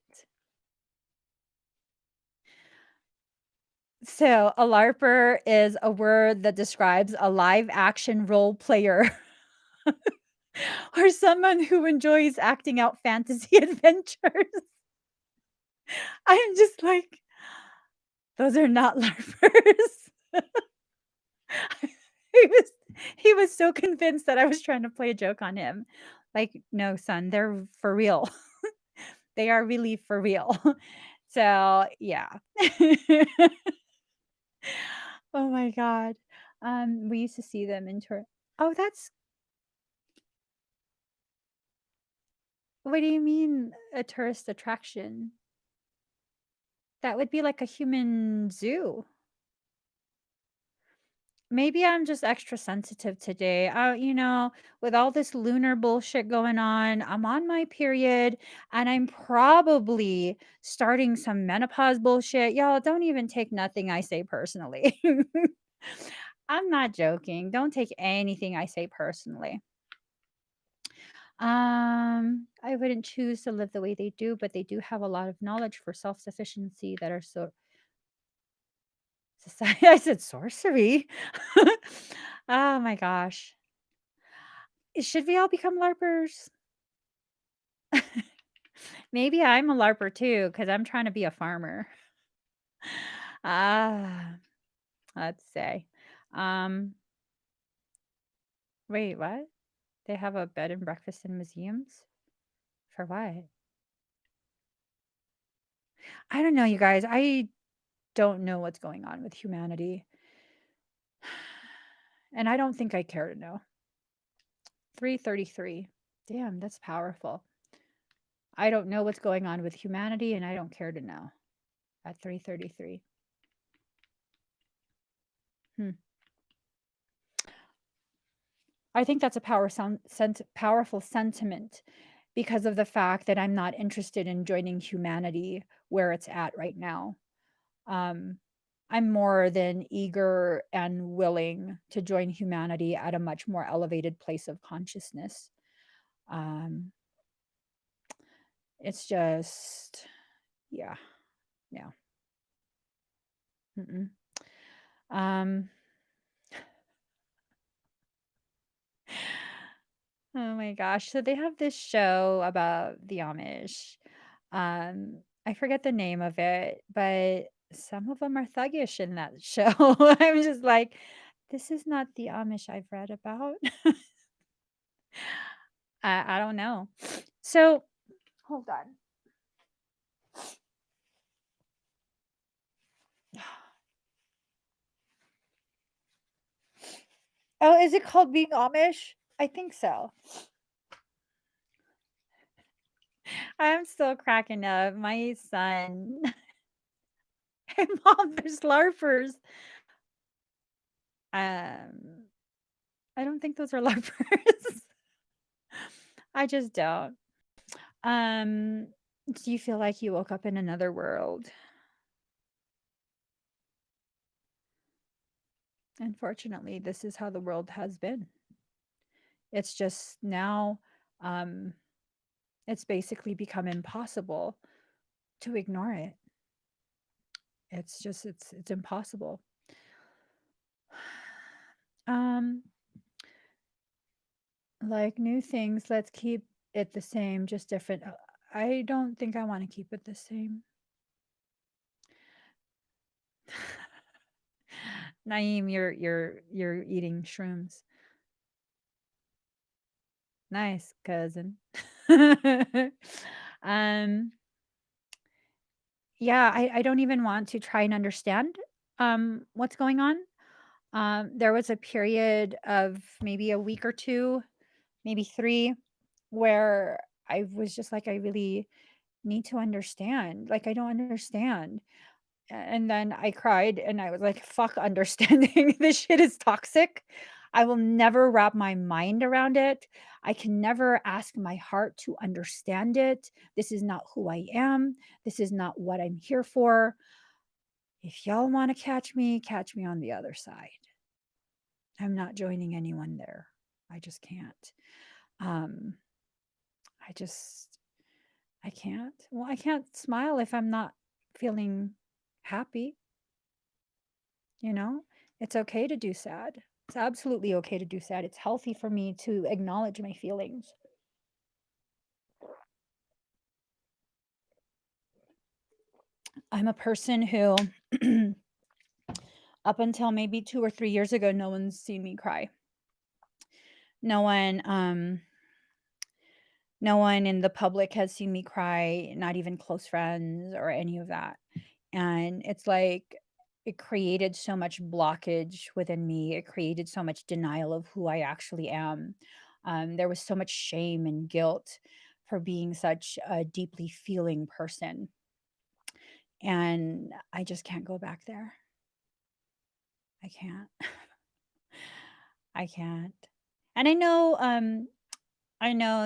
So a LARPer is a word that describes a live action role player or someone who enjoys acting out fantasy adventures. I'm just like, "Those are not LARPers." He was he was so convinced that I was trying to play a joke on him. Like, "No, son, they're for real. They are really for real." So, yeah. Oh my god. We used to see them in tour Oh, that's what do you mean a tourist attraction? That would be like a human zoo. Maybe I'm just extra sensitive today. With all this lunar bullshit going on, I'm on my period and I'm probably starting some menopause bullshit. Y'all don't even take nothing I say personally. I'm not joking. Don't take anything I say personally. I wouldn't choose to live the way they do, but they do have a lot of knowledge for self-sufficiency that are so society. I said sorcery. Oh my gosh. Should we all become LARPers? Maybe I'm a LARPer too, because I'm trying to be a farmer. Ah, let's say. Um, wait, what? They have a bed and breakfast in museums? For what? I don't know, you guys. I don't know what's going on with humanity. And I don't think I care to know. 333. Damn, that's powerful. I don't know what's going on with humanity and I don't care to know at 333. Hmm. I think that's a powerful sentiment because of the fact that I'm not interested in joining humanity where it's at right now. Um, I'm more than eager and willing to join humanity at a much more elevated place of consciousness. Um, it's just, yeah, yeah. Mm-mm. Um, oh my gosh. So they have this show about the Amish. I forget the name of it, but some of them are thuggish in that show. I'm just like, this is not the Amish I've read about. I don't know. So hold on. Oh, is it called being Amish? I think so. I'm still cracking up. My son, "Hey, mom, there's larpers." Um, I don't think those are larpers. I just don't. Um, do you feel like you woke up in another world? Unfortunately, this is how the world has been. It's just now, um, it's basically become impossible to ignore it. It's just it's impossible. Um, like new things, let's keep it the same, just different. I don't think I want to keep it the same. Naeem, you're eating shrooms. Nice, cousin. um, yeah, I don't even want to try and understand what's going on. There was a period of maybe a week or two, maybe 3, where I was just like, I really need to understand. Like, I don't understand. And then I cried and I was like, fuck understanding. This shit is toxic. I will never wrap my mind around it. I can never ask my heart to understand it. This is not who I am. This is not what I'm here for. If y'all want to catch me on the other side. I'm not joining anyone there. I just can't. Um, I just, I can't. Well, I can't smile if I'm not feeling happy. You know, it's okay to do sad. It's absolutely okay to do sad. It's healthy for me to acknowledge my feelings. I'm a person who, up until maybe 2 or 3 years ago, no one's seen me cry. No one, no one in the public has seen me cry, not even close friends or any of that. And it's like it created so much blockage within me. It created so much denial of who I actually am. There was so much shame and guilt for being such a deeply feeling person. And I just can't go back there. I can't. I can't. And I know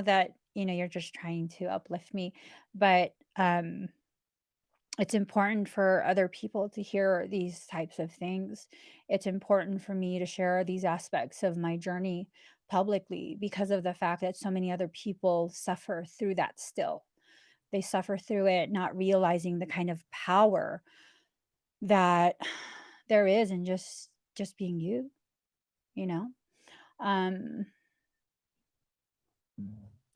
that, you're just trying to uplift me, but it's important for other people to hear these types of things. It's important for me to share these aspects of my journey publicly because of the fact that so many other people suffer through that still. They suffer through it not realizing the kind of power that there is in just being you, you know? Um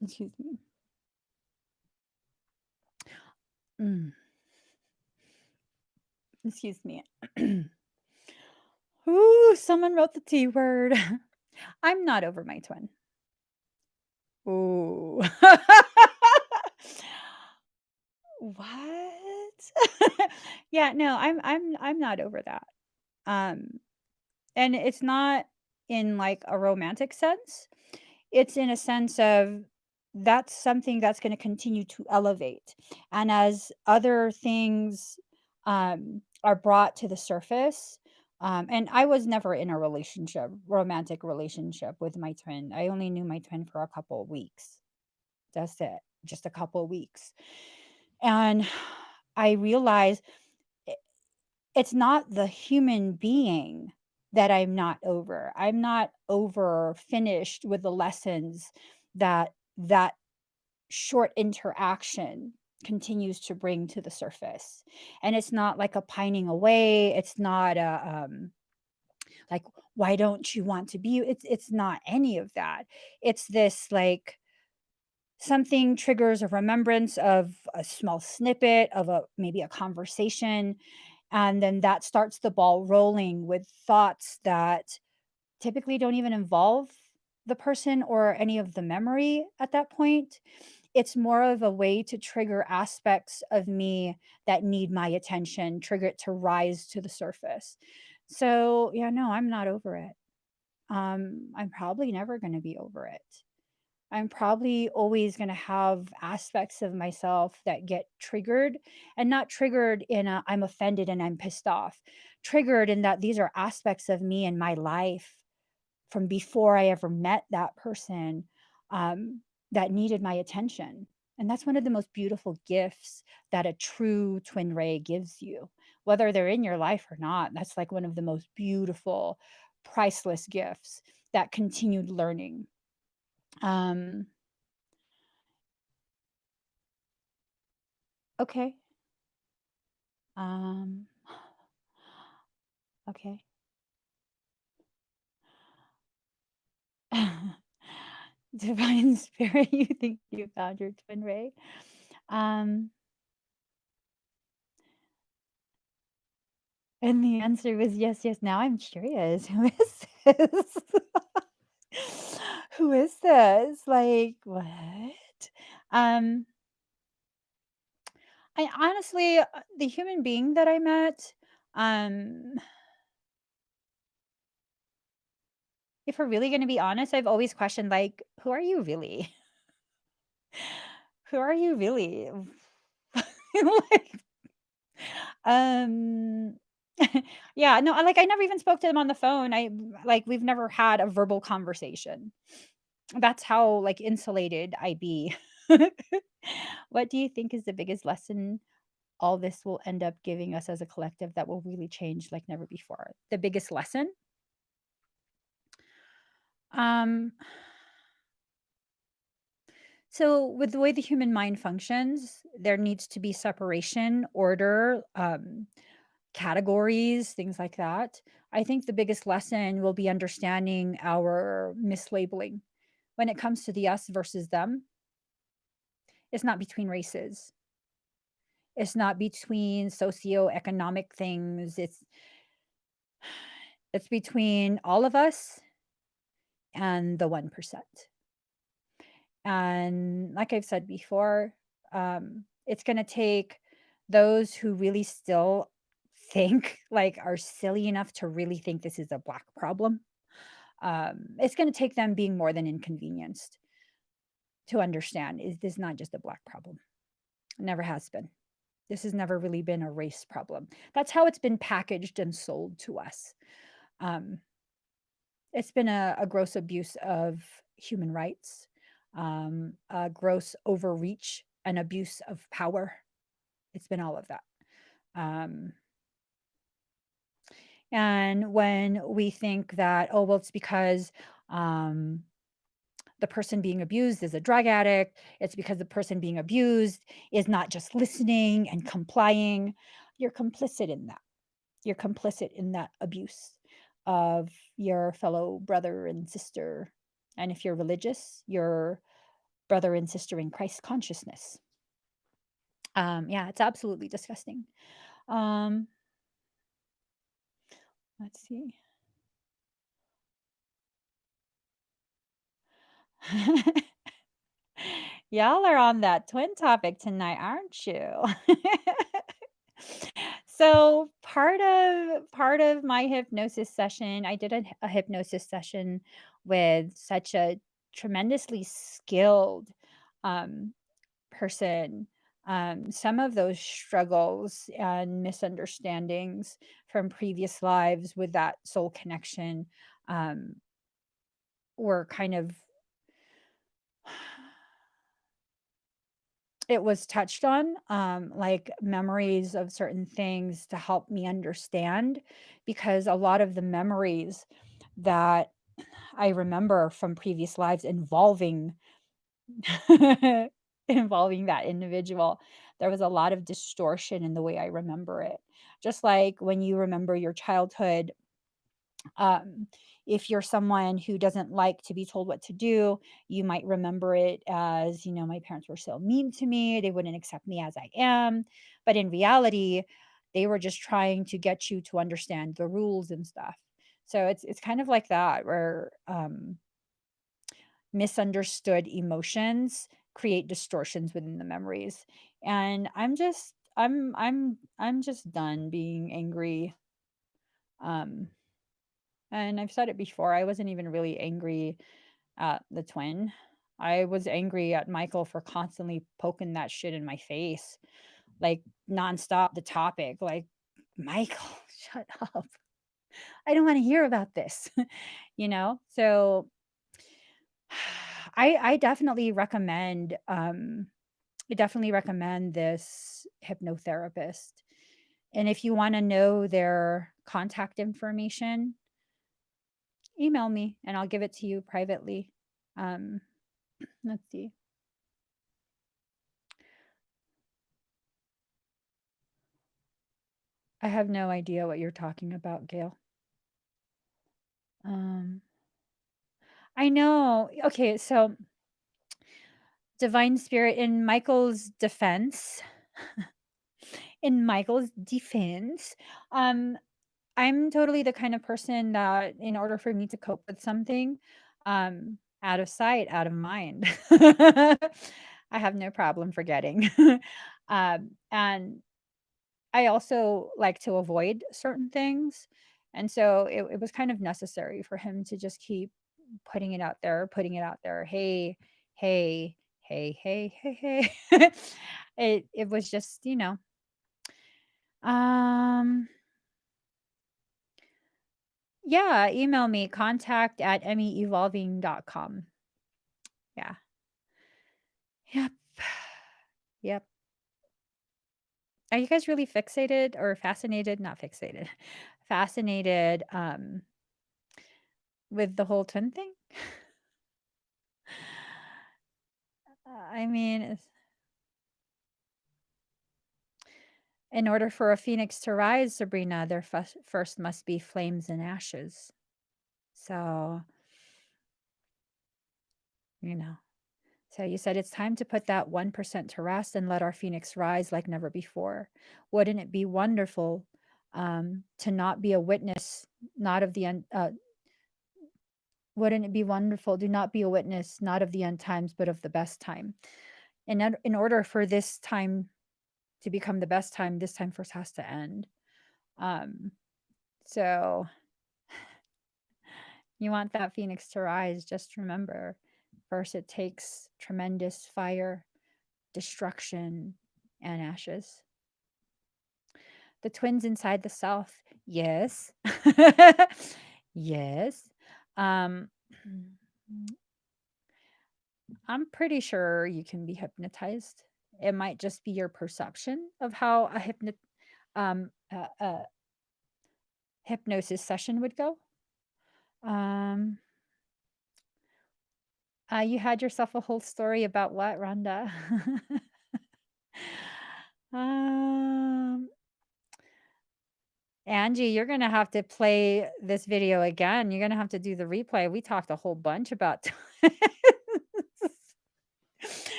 excuse me. Mm, excuse me. Ooh, someone wrote the T word. I'm not over my twin. Ooh. What? Yeah, no, I'm not over that. Um, and it's not in, like, a romantic sense. It's in a sense of that's something that's gonna continue to elevate, and as other things, are brought to the surface, and I was never in a romantic relationship with my twin. I only knew my twin for a couple of weeks. That's it, just a couple of weeks. And I realized I it's not the human being that I'm not over. I'm not over finished with the lessons that that short interaction continues to bring to the surface. And it's not like a pining away. It's not a like, why don't you want to be? It's not any of that. It's this like something triggers a remembrance of a small snippet of a maybe a conversation, and then that starts the ball rolling with thoughts that typically don't even involve the person or any of the memory at that point. It's more of a way to trigger aspects of me that need my attention, trigger it to rise to the surface. So, yeah, no, I'm not over it. I'm probably never going to be over it. I'm probably always gonna have aspects of myself that get triggered, and not triggered in a I'm offended and I'm pissed off. Triggered in that these are aspects of me and my life from before I ever met that person, um, that needed my attention. And that's one of the most beautiful gifts that a true twin ray gives you, whether they're in your life or not. That's like one of the most beautiful, priceless gifts, that continued learning. Um, okay. Um, okay. Divine spirit, you think you found your twin ray? Um, and the answer was yes, yes. Now I'm curious. Who is this? Who is this? Like, what? Um, I honestly, the human being that I met, um, if we're really gonna be honest, I've always questioned, like, who are you really? Who are you really? Like, um, yeah, no, like, I never even spoke to them on the phone. Like, we've never had a verbal conversation. That's how, like, insulated I be. What do you think is the biggest lesson all this will end up giving us as a collective that will really change like never before? The biggest lesson? Um, so with the way the human mind functions, there needs to be separation, order, categories, things like that. I think the biggest lesson will be understanding our mislabeling. When it comes to the us versus them, it's not between races. It's not between socioeconomic things. It's between all of us and the 1%. And like I've said before, it's going to take those who really still think, like, are silly enough to really think this is a black problem. It's going to take them being more than inconvenienced to understand is this not just a black problem? It never has been. This has never really been a race problem. That's how it's been packaged and sold to us. Um, it's been a gross abuse of human rights, a gross overreach and abuse of power. It's been all of that. Um, and when we think that, oh, well, it's because um, the person being abused is a drug addict, it's because the person being abused is not just listening and complying, you're complicit in that. You're complicit in that abuse of your fellow brother and sister. And if you're religious, your brother and sister in Christ consciousness. Yeah, it's absolutely disgusting. Um, let's see. Y'all are on that twin topic tonight, aren't you? So part of my hypnosis session, I did a hypnosis session with such a tremendously skilled um, person. Some of those struggles and misunderstandings from previous lives with that soul connection um, were kind of it was touched on, like memories of certain things to help me understand, because a lot of the memories that I remember from previous lives involving involving that individual, there was a lot of distortion in the way I remember it. Just like when you remember your childhood, um, if you're someone who doesn't like to be told what to do, you might remember it as, my parents were so mean to me, they wouldn't accept me as I am. But in reality, they were just trying to get you to understand the rules and stuff. So it's kind of like that, where misunderstood emotions create distortions within the memories. And I'm just done being angry. Um and I've said it before, I wasn't even really angry at the twin. I was angry at Michael for constantly poking that shit in my face, like, nonstop, the topic, like, "Michael, shut up. I don't wanna hear about this." You know? So, I definitely recommend, I definitely recommend this hypnotherapist, and if you wanna know their contact information, email me, and I'll give it to you privately. Um, let's see. I have no idea what you're talking about, Gail. Um, I know. Okay, so divine spirit in Michael's defense, um, I'm totally the kind of person that in order for me to cope with something, out of sight, out of mind. I have no problem forgetting. And I also like to avoid certain things. And so it was kind of necessary for him to just keep putting it out there, putting it out there. Hey, hey, hey, hey, hey, hey. It was just, um, yeah, email me contact@emmyevolving.com. Yeah. Yep. Yep. Are you guys really fixated or fascinated? Not fixated. Fascinated with the whole twin thing? I mean, in order for a phoenix to rise, Sabrina, there first must be flames and ashes. So, you know. So you said it's time to put that 1% to rest and let our phoenix rise like never before. Wouldn't it be wonderful to not be a witness, not of the wouldn't it be wonderful? Do not be a witness, not of the end times, but of the best time. And in order for this time to become the best time, this time first has to end. Um, so you want that phoenix to rise, just remember, first it takes tremendous fire, destruction, and ashes. The twins inside the self. Yes. Yes. Um, I'm pretty sure you can be hypnotized. It might just be your perception of how a hypnosis session would go. Um, you had yourself a whole story about what, Rhonda? um, Angie, you're gonna have to play this video again. You're gonna have to do the replay. We talked a whole bunch about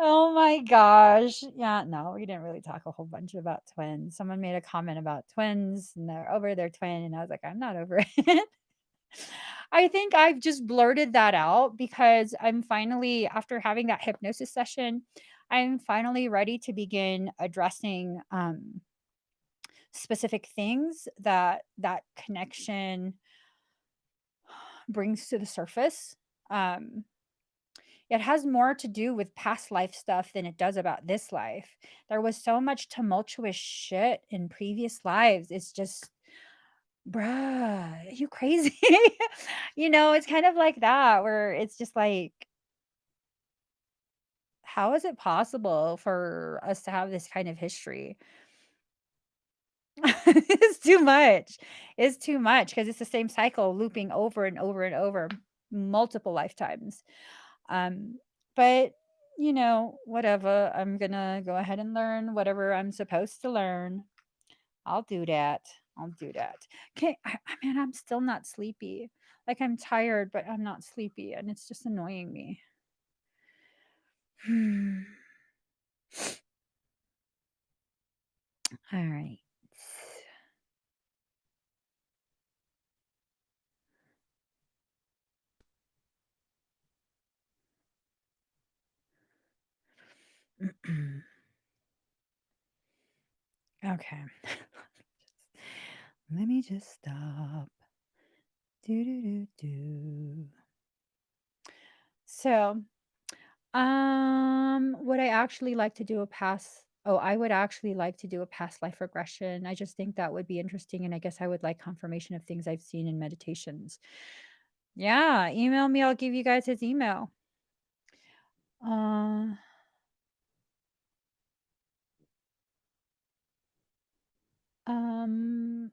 Oh my gosh. Yeah, no, we didn't really talk a whole bunch about twins. Someone made a comment about twins and they're over their twin, and I was like, I'm not over it. I think I've just blurted that out because I'm finally, after having that hypnosis session, I'm finally ready to begin addressing specific things that that connection brings to the surface. Um, it has more to do with past life stuff than it does about this life. There was so much tumultuous shit in previous lives. It's just, bruh, are you crazy? It's kind of like that, where it's just like, how is it possible for us to have this kind of history? It's too much. It's too much because it's the same cycle looping over and over and over multiple lifetimes. Um, but whatever. I'm gonna go ahead and learn whatever I'm supposed to learn. I'll do that. I'll do that. Okay, I mean, I'm still not sleepy. Like I'm tired, but I'm not sleepy, and it's just annoying me. All right. Okay. Let me just stop. Do do do do. So Would I actually like to do a past Oh, I would actually like to do a past life regression. I just think that would be interesting, and I guess I would like confirmation of things I've seen in meditations. Yeah, email me, I'll give you guys his email. Uh, um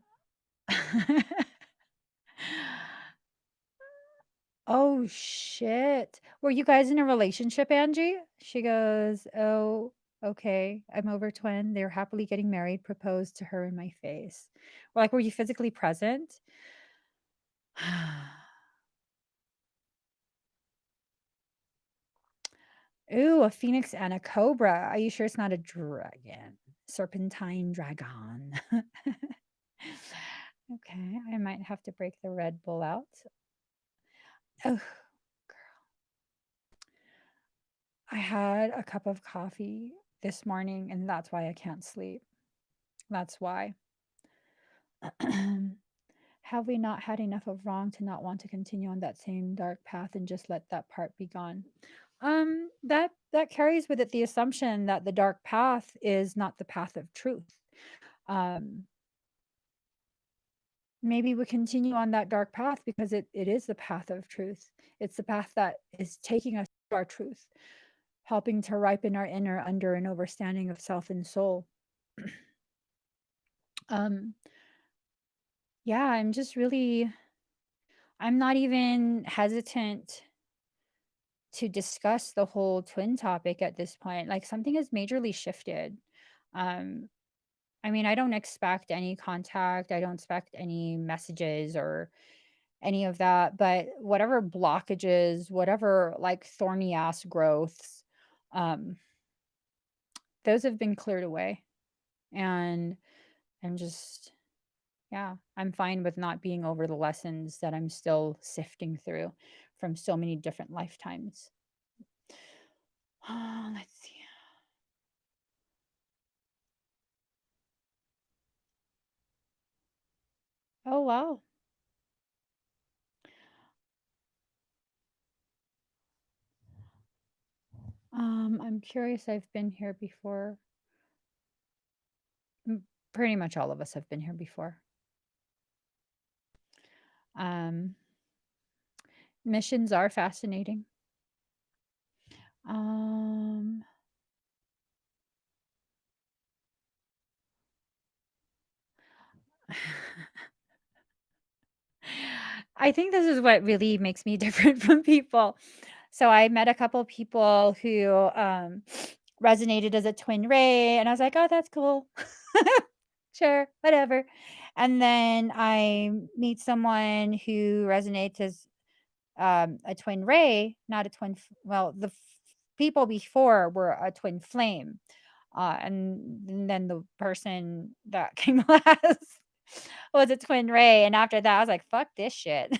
Oh, shit. Were you guys in a relationship, Angie? She goes, "Oh, okay. I'm over twin. They're happily getting married, proposed to her in my face." Like, were you physically present? Ooh, a phoenix and a cobra. Are you sure it's not a dragon? Serpentine dragon. Okay, I might have to break the Red Bull out. Oh, I had a cup of coffee this morning, and that's why I can't sleep. That's why. Have we not had enough of wrong to not want to continue on that same dark path and just let that part be gone? That carries with it the assumption that the dark path is not the path of truth. Um, Maybe we continue on that dark path because it is the path of truth. It's the path that is taking us to our truth, helping to ripen our inner under and overstanding of self and soul. Um, yeah, I'm not even hesitant to discuss the whole twin topic at this point. Like something has majorly shifted. Um, I mean, I don't expect any contact, I don't expect any messages or any of that, but whatever blockages, whatever like thorny ass growths, um, those have been cleared away. And I'm just, yeah, I'm fine with not being over the lessons that I'm still sifting through from so many different lifetimes. Let's see. Oh, wow. I'm curious. I've been here before. Pretty much all of us have been here before. Um, Missions are fascinating. Um, I think this is what really makes me different from people. So I met a couple people who resonated as a twin ray, and I was like, "Oh, that's cool. Sure, whatever." And then I meet someone who resonates as a twin ray, not a twin. Well, people before were a twin flame, and then the person that came last was a twin ray. And after that, I was like, "Fuck this shit."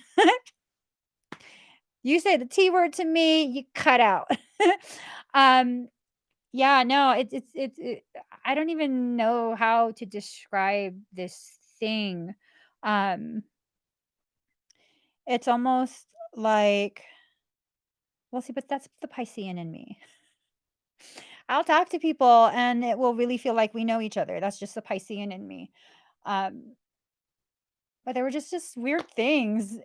You say the T word to me, you cut out. um, yeah, no, I don't even know how to describe this thing. Um, it's almost like, well, see, but that's the Piscean in me. I'll talk to people and it will really feel like we know each other. That's just the Piscean in me. Um, but there were just weird things,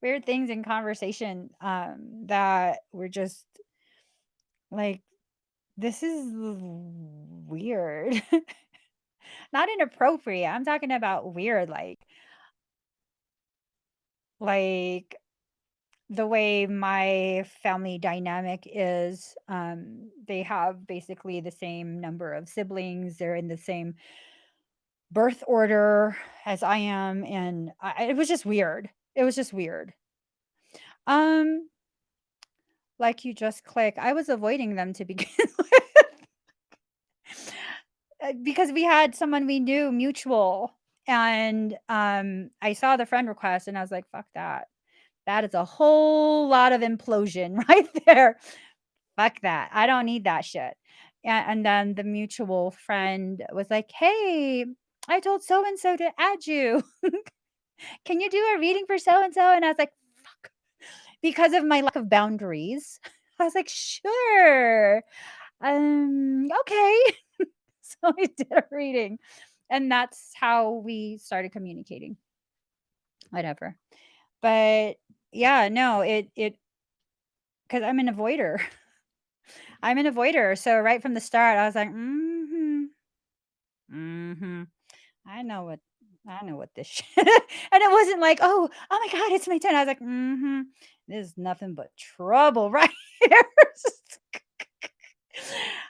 weird things in conversation that were just like, this is weird. Not inappropriate. I'm talking about weird, like the way my family dynamic is. They have basically the same number of siblings. They're in the same birth order as I am, and it was just weird. It was just weird. Um, like you just click. I was avoiding them to begin with because we had someone we knew mutual, and I saw the friend request, and I was like, "Fuck that." That is a whole lot of implosion right there. Fuck that. I don't need that shit. And then the mutual friend was like, "Hey, I told so and so to add you. Can you do a reading for so and so?" And I was like, "Fuck." Because of my lack of boundaries. I was like, "Sure. Okay." So we did a reading, and that's how we started communicating, whatever. But yeah, no, it because 'cause I'm an avoider. I'm an avoider, so right from the start, I was like, "Mhm, mhm. I know what I know what this shit." And it wasn't like, "Oh my god, it's my turn." I was like, "Mhm. This is nothing but trouble right here."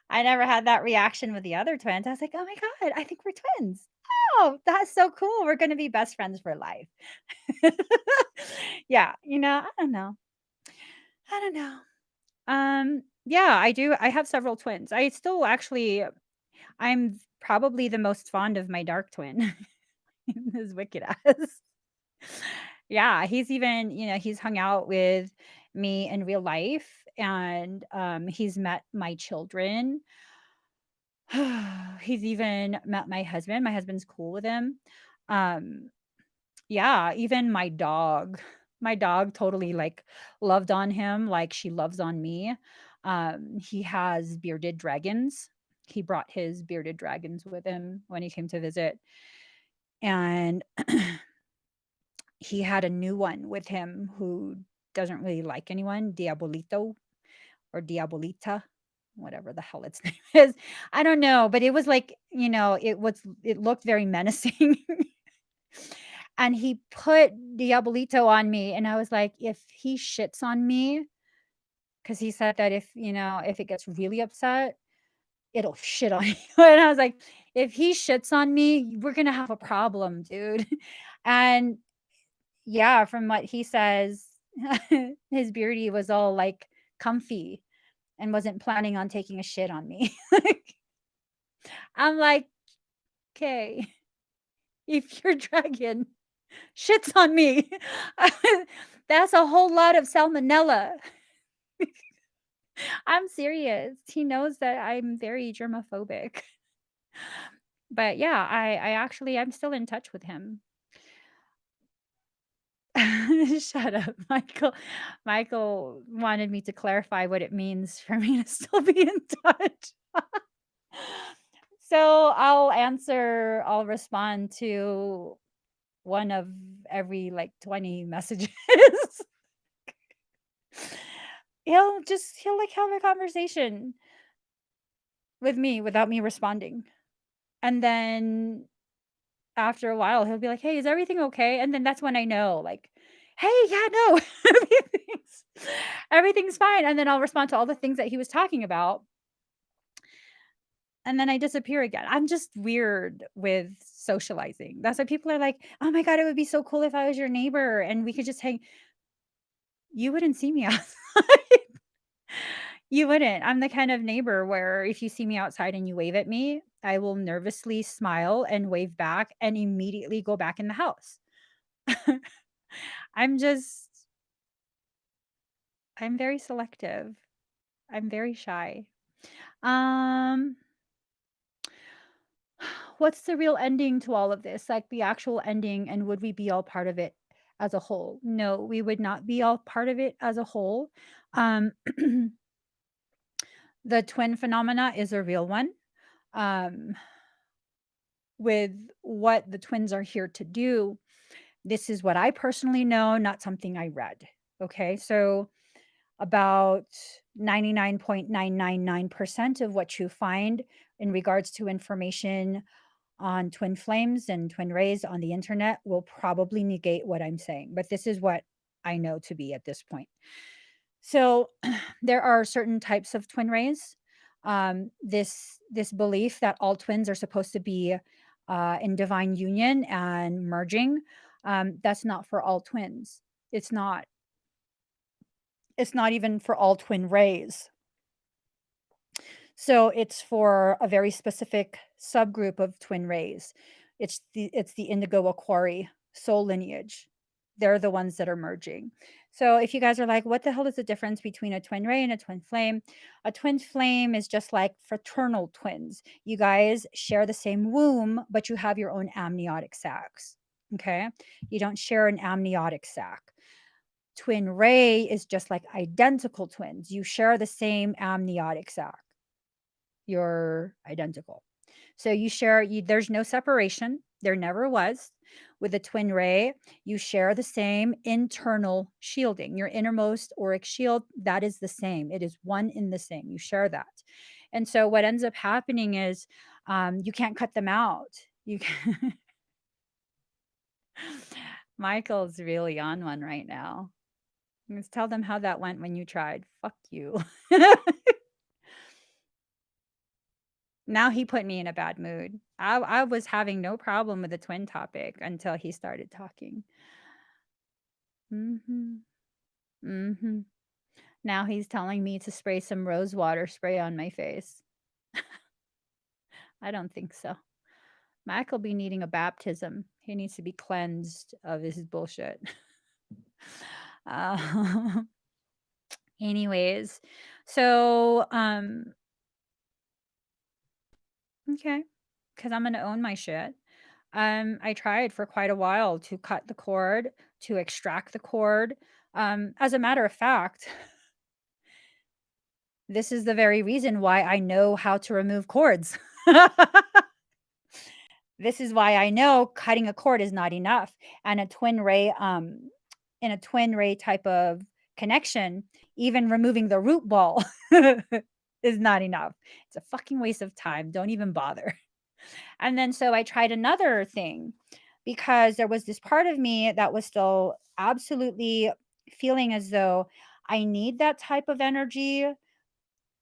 I never had that reaction with the other twins. I was like, "Oh my god, I think we're twins. Oh, that's so cool. We're gonna be best friends for life." Yeah, I don't know. I don't know. Yeah, I do. I have several twins. I still actually I'm probably the most fond of my dark twin. As wicked as. Yeah, he's even, he's hung out with me in real life, and he's met my children. He's even met my husband. My husband's cool with him. Um yeah, even my dog. My dog totally like loved on him like she loves on me. He has bearded dragons. He brought his bearded dragons with him when he came to visit. And he had a new one with him who doesn't really like anyone, Diabolito or Diabolita, whatever the hell its name is. I don't know, but it was like, it looked very menacing. And he put Diabolito on me, and I was like, "If he shits on me," because he said that if it gets really upset, it'll shit on you. And I was like, "If he shits on me, we're gonna have a problem, dude." And yeah, from what he says, his beardy was all, like, comfy and wasn't planning on taking a shit on me. I'm like, "'Kay, if your dragon shits on me, that's a whole lot of salmonella." I'm serious. He knows that I'm very germophobic. But yeah, I'm still in touch with him. Shut up, Michael. Michael wanted me to clarify what it means for me to still be in touch. So I'll respond to one of every like 20 messages. He'll like have a conversation with me without me responding. And then after a while, he'll be like, "Hey, is everything okay?" And then that's when I know, like, "Hey, yeah, no, everything's everything's fine." And then I'll respond to all the things that he was talking about, and then I disappear again. I'm just weird with socializing. That's why people are like, "Oh my god, it would be so cool if I was your neighbor and we could just hang." You wouldn't see me outside. You wouldn't. I'm the kind of neighbor where if you see me outside and you wave at me, I will nervously smile and wave back and immediately go back in the house. I'm just I'm very selective. I'm very shy. Um, what's the real ending to all of this? Like the actual ending, and would we be all part of it as a whole? No, we would not be all part of it as a whole. Um, the twin phenomena is a real one. Um, with what the twins are here to do, this is what I personally know, not something I read. Okay, so about 99.999% of what you find in regards to information on twin flames and twin rays on the internet will probably negate what I'm saying, but this is what I know to be at this point. So there are certain types of twin rays. This belief that all twins are supposed to be in divine union and merging, that's not for all twins. It's not. It's not even for all twin rays. So it's for a very specific subgroup of twin rays. It's the indigo aquari soul lineage. They're the ones that are merging. So if you guys are like, what the hell is the difference between a twin ray and a twin flame? A twin flame is just like fraternal twins. You guys share the same womb, but you have your own amniotic sacs. Okay. You don't share an amniotic sac. Twin ray is just like identical twins. You share the same amniotic sac. You're identical. So you share there's no separation. There never was. With a twin ray, you share the same internal shielding. Your innermost auric shield, that is the same. It is one in the same. You share that. And so what ends up happening is you can't cut them out. You can Michael's really on one right now. Let's tell them how that went when you tried. Fuck you. Now he put me in a bad mood. I was having no problem with the twin topic until he started talking. Mhm. Mhm. Now he's telling me to spray some rose water spray on my face. I don't think so. Mac will be needing a baptism. He needs to be cleansed of his bullshit. Uh, anyways, so okay, because I'm gonna own my shit. I tried for quite a while to cut the cord, to extract the cord. As a matter of fact, this is the very reason why I know how to remove cords. This is why I know cutting a cord is not enough. And a twin ray, in a twin ray type of connection, even removing the root ball is not enough. It's a fucking waste of time. Don't even bother. And then so I tried another thing because there was this part of me that was still absolutely feeling as though I need that type of energy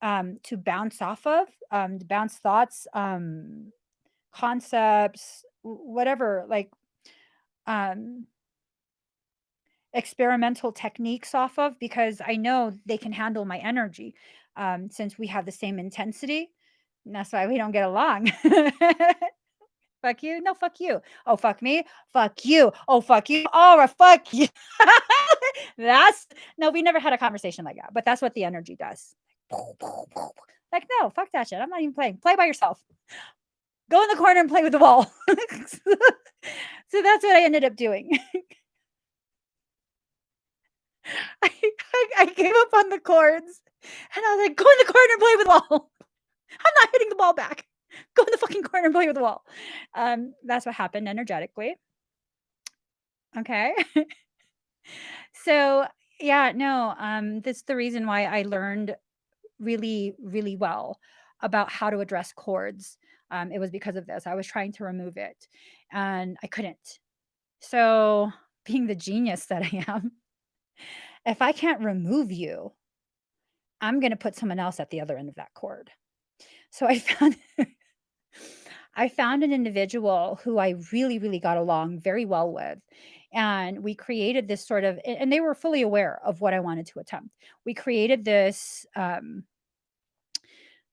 to bounce off of, to bounce thoughts, concepts, whatever, like um, experimental techniques off of, because I know they can handle my energy since we have the same intensity. And that's why we don't get along. Fuck you. No, fuck you. Oh, fuck me. Fuck you. Oh, fuck you. Oh, fuck you. That's no, we never had a conversation like that, but that's what the energy does. Like, no, fuck that shit. I'm not even playing. Play by yourself. Go in the corner and play with the wall. So that's what I ended up doing. I gave up on the chords and I was like, go in the corner and play with the wall. I'm not hitting the ball back. Go in the fucking corner and play with the wall. That's what happened energetically. Okay. So yeah, no, that's the reason why I learned really, really well about how to address chords. It was because of this. I was trying to remove it and I couldn't. So, being the genius that I am, if I can't remove you, I'm going to put someone else at the other end of that cord. So I found I found an individual who I really, really got along very well with. And we created this sort of, and they were fully aware of what I wanted to attempt. We created this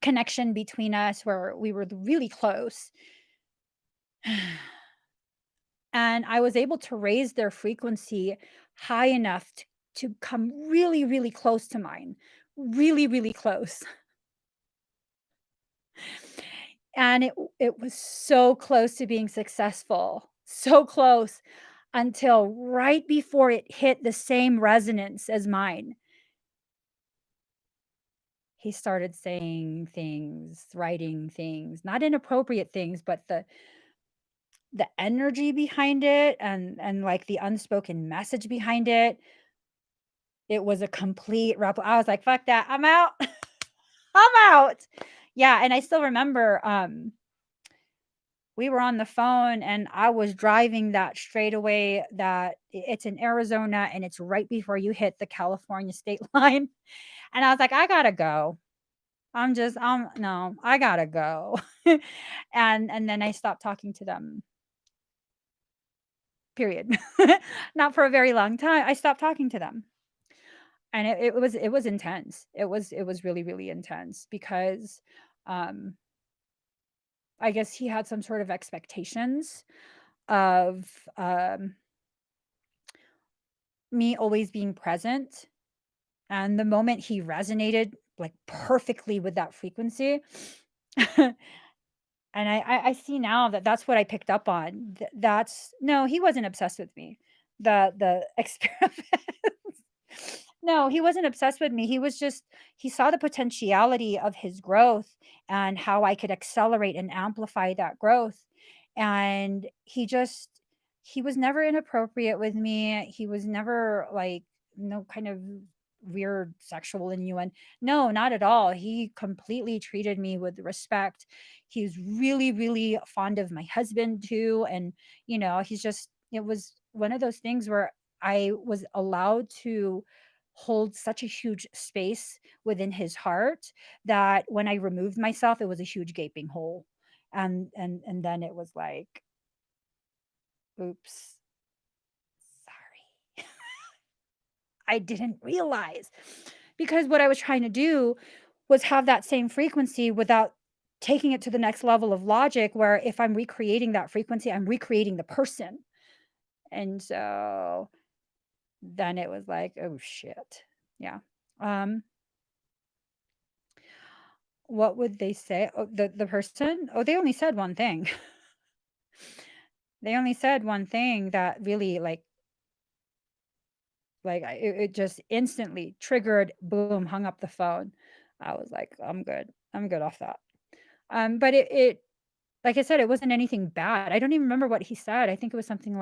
connection between us where we were really close. And I was able to raise their frequency high enough to come really, really close to mine. Really, really close. And it was so close to being successful. So close until right before it hit the same resonance as mine. He started saying things, writing things, not inappropriate things, but the energy behind it and like the unspoken message behind it. It was a complete I was like, fuck that. I'm out. I'm out. Yeah, and I still remember we were on the phone and I was driving that straightaway that it's in Arizona and it's right before you hit the California state line. And I was like, I gotta go. No, I gotta go. And then I stopped talking to them. Period. Not for a very long time. I stopped talking to them. And it was intense. It was really, really intense because um I guess he had some sort of expectations of me always being present. And the moment he resonated like perfectly with that frequency, and I see now that that's what I picked up on. That's no, he wasn't obsessed with me. The experiment. No, he wasn't obsessed with me. He was just he saw the potentiality of his growth and how I could accelerate and amplify that growth. And he was never inappropriate with me. He was never like no kind of weird sexual innuendo. No, not at all. He completely treated me with respect. He's really, really fond of my husband too. And, he's just, it was one of those things where I was allowed to hold such a huge space within his heart that when I removed myself, it was a huge gaping hole. And then it was like, oops, sorry. I didn't realize. Because what I was trying to do was have that same frequency without taking it to the next level of logic where if I'm recreating that frequency, I'm recreating the person. And so then it was like, oh shit. Yeah. Um What would they say? Oh, the person? Oh, they only said one thing. They only said one thing that really, I it just instantly triggered, boom, hung up the phone. I was like, "I'm good. I'm good off that." But it like I said, it wasn't anything bad. I don't even remember what he said. I think it was something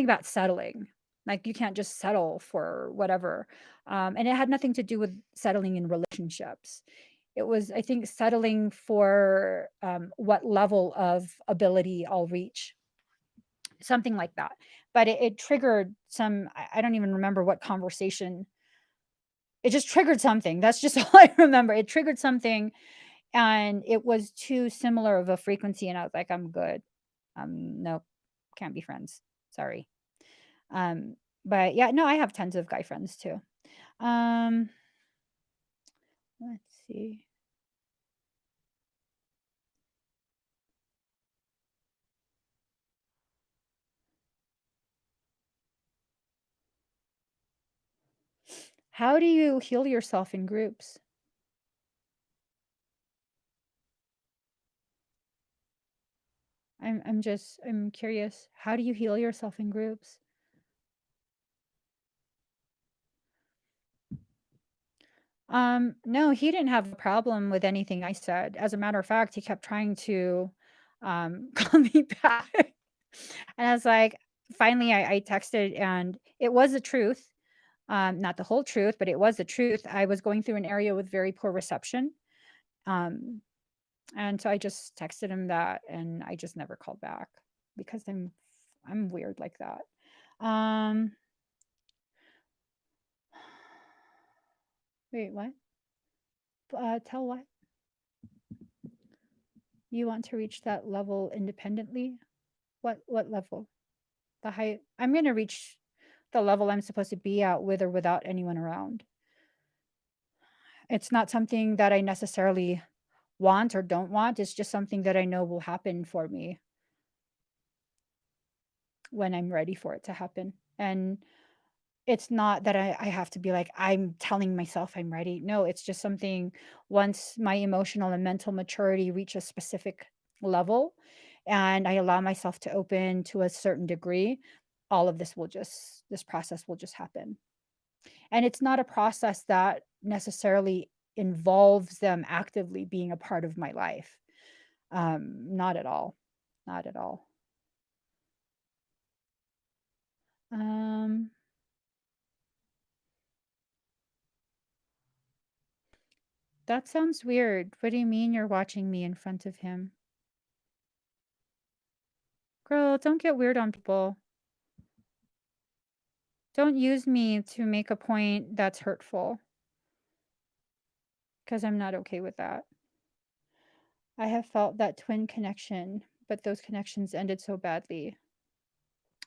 about settling. Like, you can't just settle for whatever. And it had nothing to do with settling in relationships. It was, I think, settling for, what level of ability I'll reach, something like that. But it triggered some I don't even remember what conversation. It just triggered something. That's just all I remember. It triggered something, and it was too similar of a frequency, and I was like, "I'm good. Nope, can't be friends. Sorry." Um, but yeah, no, I have tons of guy friends too. Um, let's see. How do you heal yourself in groups? I'm curious. How do you heal yourself in groups? No, he didn't have a problem with anything I said. As a matter of fact, he kept trying to call me back. And I was like, finally I texted and it was the truth. Not the whole truth, but it was the truth. I was going through an area with very poor reception. Um, And so I just texted him that, and I just never called back because I'm weird like that. Um, wait, what? Tell what? You want to reach that level independently? What level? The height? I'm gonna reach the level I'm supposed to be at with or without anyone around. It's not something that I necessarily want or don't want. It's just something that I know will happen for me when I'm ready for it to happen. And it's not that I have to be like, I'm telling myself I'm ready. No, it's just something once my emotional and mental maturity reach a specific level and I allow myself to open to a certain degree, all of this process will just happen. And it's not a process that necessarily involves them actively being a part of my life. Not at all. Not at all. Um, that sounds weird. What do you mean you're watching me in front of him? Girl, don't get weird on people. Don't use me to make a point that's hurtful, because I'm not okay with that. I have felt that twin connection, but those connections ended so badly.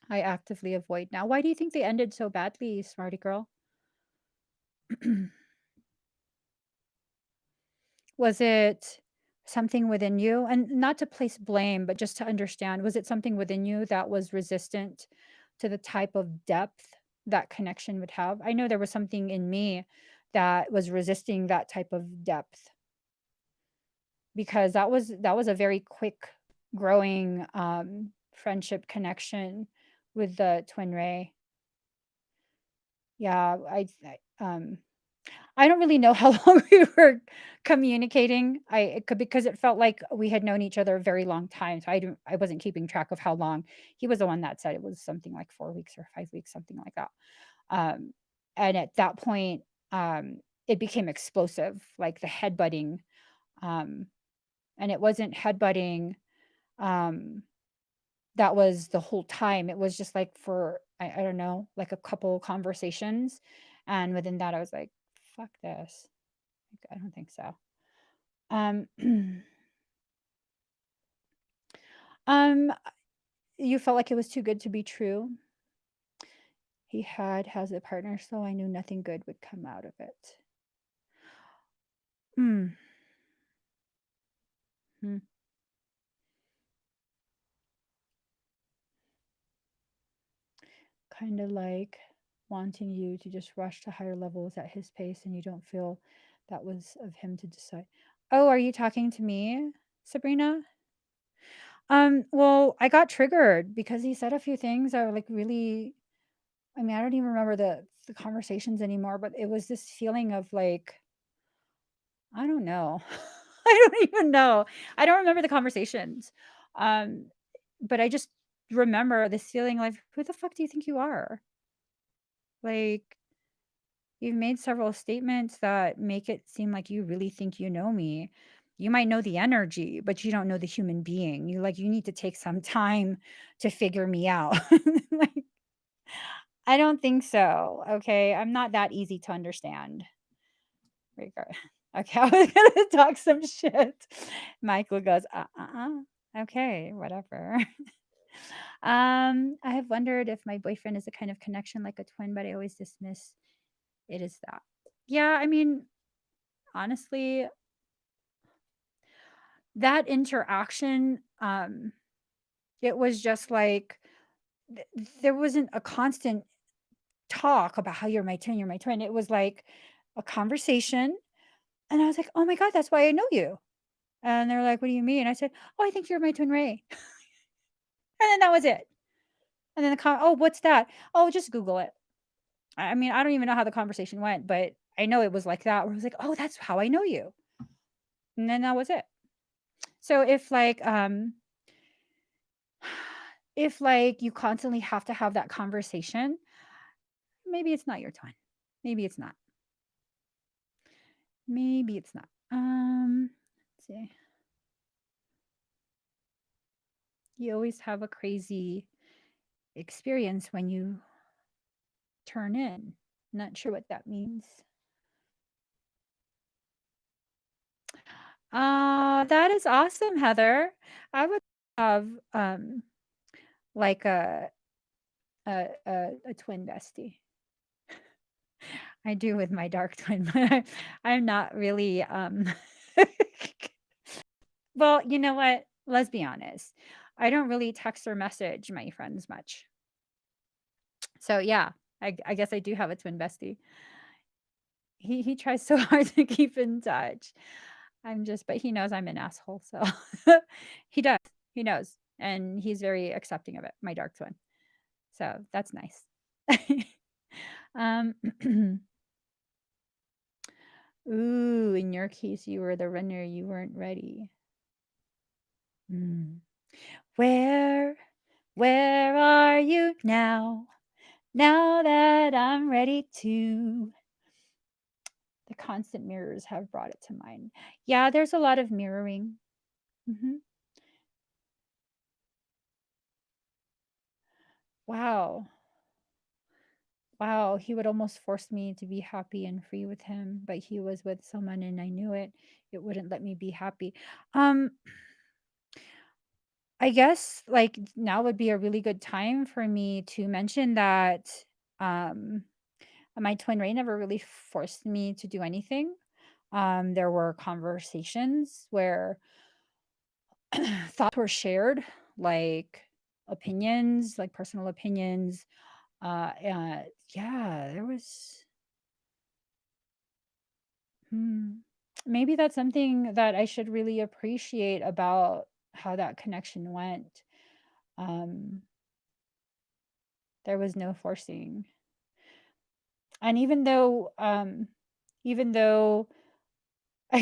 I actively avoid now. Why do you think they ended so badly, smarty girl? Was it something within you? And not to place blame, but just to understand, was it something within you that was resistant to the type of depth that connection would have? I know there was something in me that was resisting that type of depth because that was a very quick growing friendship connection with the twin ray. Yeah, I don't really know how long we were communicating. It could because it felt like we had known each other a very long time, so I wasn't keeping track of how long. He was the one that said it was something like 4 weeks or 5 weeks, something like that. Um, and at that point, it became explosive, like the headbutting, um, and it wasn't headbutting, um, that was the whole time. It was just like for I don't know, like a couple conversations, and within that, I was like, "Fuck this." Like, I don't think so. Um, um, you felt like it was too good to be true. He has a partner, so I knew nothing good would come out of it. Mm, mm. Kind of like wanting you to just rush to higher levels at his pace, and you don't feel that was of him to decide. Oh, are you talking to me, Sabrina? Well, I got triggered because he said a few things that were like really. I mean, I don't even remember the conversations anymore, but it was this feeling of like I don't know. I don't even know. I don't remember the conversations. Um, but I just remember this feeling like, "Who the fuck do you think you are?" Like, you've made several statements that make it seem like you really think you know me. You might know the energy, but you don't know the human being. You need to take some time to figure me out. Like, I don't think so, okay? I'm not that easy to understand. Regard okay, I was gonna talk some shit. Michael goes, okay, whatever." I have wondered if my boyfriend is a kind of connection like a twin, but I always dismiss it as that. Yeah, I mean, honestly, that interaction, it was just like there wasn't a constant talk about how you're my twin, you're my twin. It was like a conversation, and I was like, "Oh my god, that's why I know you." And they were like, "What do you mean?" I said, "Oh, I think you're my twin Ray." And then that was it. And then "Oh, what's that?" "Oh, just Google it." I mean, I don't even know how the conversation went, but I know it was like that where I was like, "Oh, that's how I know you." And then that was it. So if like you constantly have to have that conversation, maybe it's not your twin. Maybe it's not. Maybe it's not. Let's see. You always have a crazy experience when you turn in. Not sure what that means. That is awesome, Heather. I would have like a twin bestie. I do with my dark twin, but I'm not really well, you know what? Let's be honest. I don't really text or message my friends much. So yeah, I guess I do have a twin bestie. He tries so hard to keep in touch. But he knows I'm an asshole, so he does. He knows, and he's very accepting of it, my dark twin. So that's nice. Um, ooh, in your case, you were the runner, you weren't ready. Mm. Where, where are you now? Now that I'm ready to. The constant mirrors have brought it to mind. Yeah, there's a lot of mirroring. Mhm. Wow. Wow, he would almost force me to be happy and free with him, but he was with someone and I knew it. It wouldn't let me be happy. Um, I guess like now would be a really good time for me to mention that um my twin Ray never really forced me to do anything. There were conversations where thoughts were shared, like opinions, like personal opinions. Yeah, there was Hmm. Maybe that's something that I should really appreciate about how that connection went. Um, There was no forcing. And even though I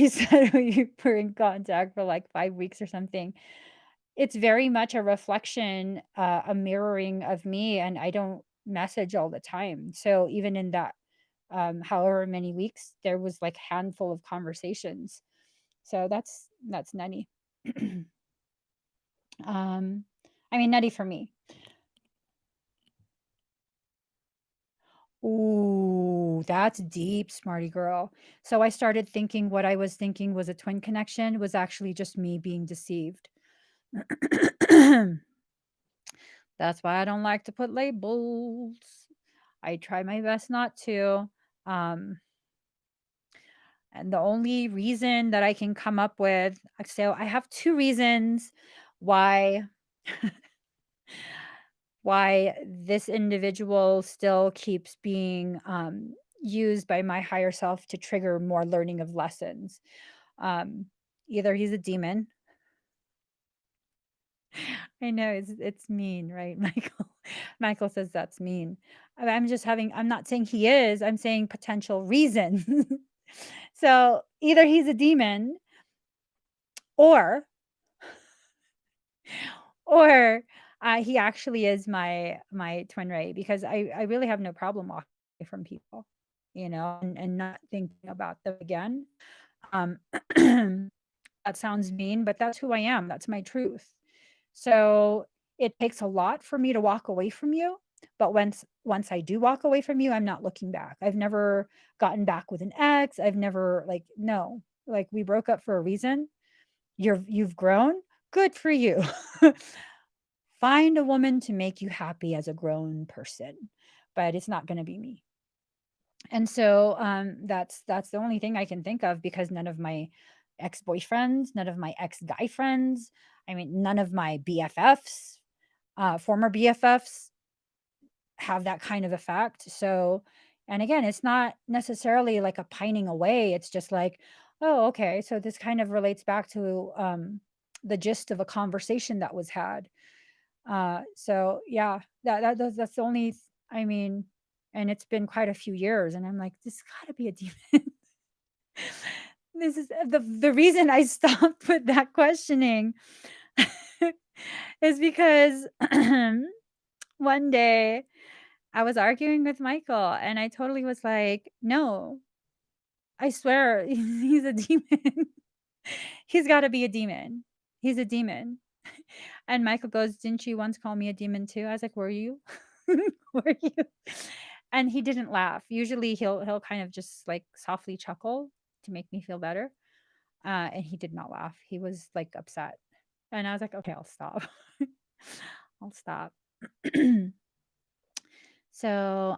said we were in contact for like 5 weeks or something, it's very much a reflection, a mirroring of me, and I don't message all the time. So even in that, however many weeks, there was like handful of conversations. So that's nutty. Um, I mean, nutty for me. Ooh, that's deep, smarty girl. So I started thinking what I was thinking was a twin connection was actually just me being deceived. That's why I don't like to put labels. I try my best not to. Um, and the only reason that I can come up with, so I have two reasons why why this individual still keeps being used by my higher self to trigger more learning of lessons. Um, Either he's a demon. I know it's mean, right, Michael? Michael says that's mean. I'm not saying he is, I'm saying potential reason. So either he's a demon or or he actually is my twin ray because I really have no problem walking away from people, and not thinking about them again. Um, that sounds mean, but that's who I am. That's my truth. So it takes a lot for me to walk away from you, but once I do walk away from you, I'm not looking back. I've never gotten back with an ex. I've never like no, like we broke up for a reason. You've grown. Good for you. Find a woman to make you happy as a grown person, but it's not going to be me. And so that's the only thing I can think of because none of my ex-boyfriends, none of my ex-guy friends, I mean, none of my BFFs, former BFFs have that kind of effect. So, and again, it's not necessarily like a pining away. It's just like, oh, okay. So this kind of relates back to the gist of a conversation that was had. So yeah, that's the only, I mean, and it's been quite a few years, and I'm like, this gotta be a demon. This is the reason I stopped with that questioning is because one day I was arguing with Michael, and I totally was like, "No, I swear he's a demon. He's got to be a demon. He's a demon." And Michael goes, "Didn't you once call me a demon too?" I was like, "Were you? Were you?" And he didn't laugh. Usually he'll kind of just like softly chuckle to make me feel better. And he did not laugh. He was like upset. And I was like, "Okay, I'll stop. I'll stop." So,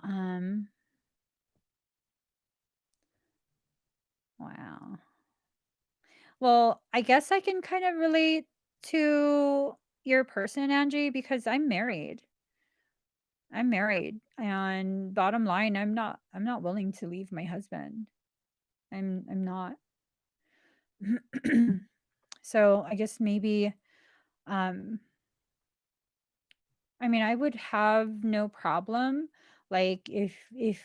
wow. Well, I guess I can kind of relate to your person, Angie, because I'm married. I'm married, and bottom line, I'm not willing to leave my husband. I'm not. So, I guess maybe, um, I mean, I would have no problem, like, if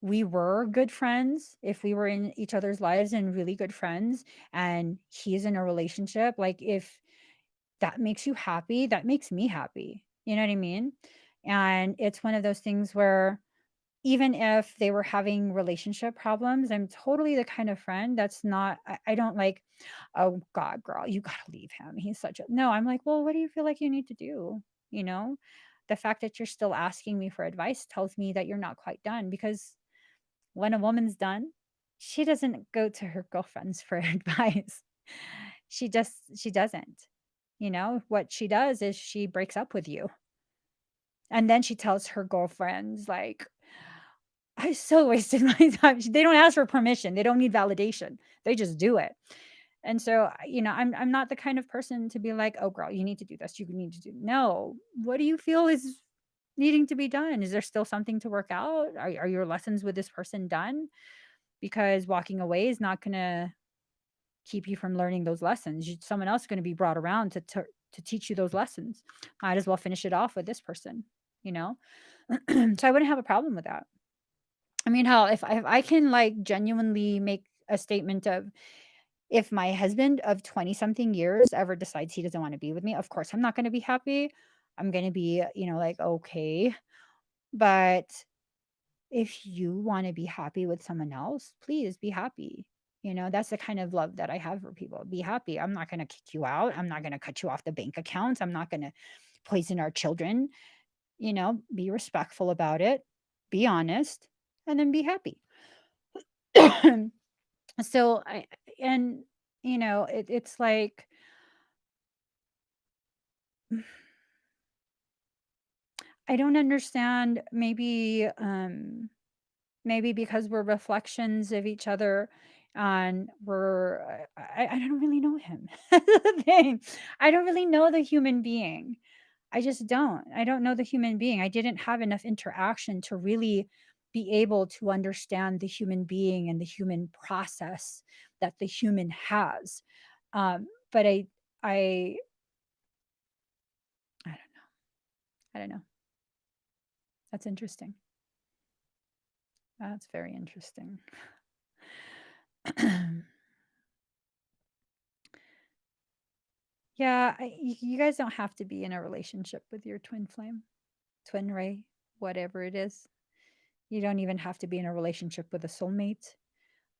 we were good friends, if we were in each other's lives and really good friends, and he's in a relationship, like, if that makes you happy, that makes me happy. You know what I mean? And it's one of those things where even if they were having relationship problems, I'm totally the kind of friend that's not, I don't like, oh God, girl, you gotta leave him. He's such a no. I'm like, well, what do you feel like you need to do? You know, the fact that you're still asking me for advice tells me that you're not quite done because when a woman's done, she doesn't go to her girlfriends for advice. She doesn't. What she does is she breaks up with you. And then she tells her girlfriends, like, I so wasted my time. They don't ask for permission. They don't need validation. They just do it. And so, I'm not the kind of person to be like, oh girl, you need to do this. You need to do no. What do you feel is needing to be done? Is there still something to work out? Are your lessons with this person done? Because walking away is not gonna keep you from learning those lessons. Someone else is going to be brought around to teach you those lessons. Might as well finish it off with this person. you know? So I wouldn't have a problem with that. I mean, hell, if I can, like, genuinely make a statement of if my husband of 20 something years ever decides he doesn't wanna be with me, of course, I'm not gonna be happy. I'm gonna be, like, "Okay." But if you wanna be happy with someone else, please be happy. That's the kind of love that I have for people. Be happy. I'm not gonna kick you out. I'm not gonna cut you off the bank accounts. I'm not gonna poison our children. Be respectful about it, be honest, and then be happy. So and it's like I don't understand. Maybe because we're reflections of each other and I don't really know him. That's the thing. I don't really know the human being. I just don't. I don't know the human being. I didn't have enough interaction to really be able to understand the human being and the human process that the human has. But I I don't know. I don't know. That's interesting. That's very interesting. Yeah, you guys don't have to be in a relationship with your twin flame, twin ray, whatever it is. You don't even have to be in a relationship with a soulmate.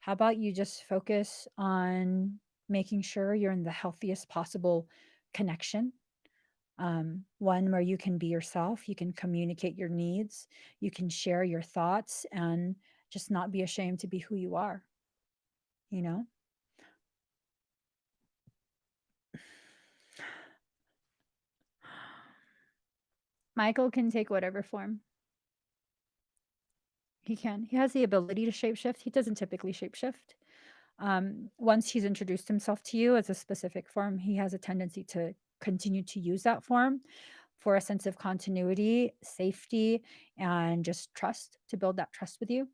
How about you just focus on making sure you're in the healthiest possible connection? One where you can be yourself, you can communicate your needs, you can share your thoughts, and just not be ashamed to be who you are, you know? Michael can take whatever form he can. He has the ability to shapeshift. He doesn't typically shapeshift. Once he's introduced himself to you as a specific form, he has a tendency to continue to use that form for a sense of continuity, safety, and just trust to build that trust with you.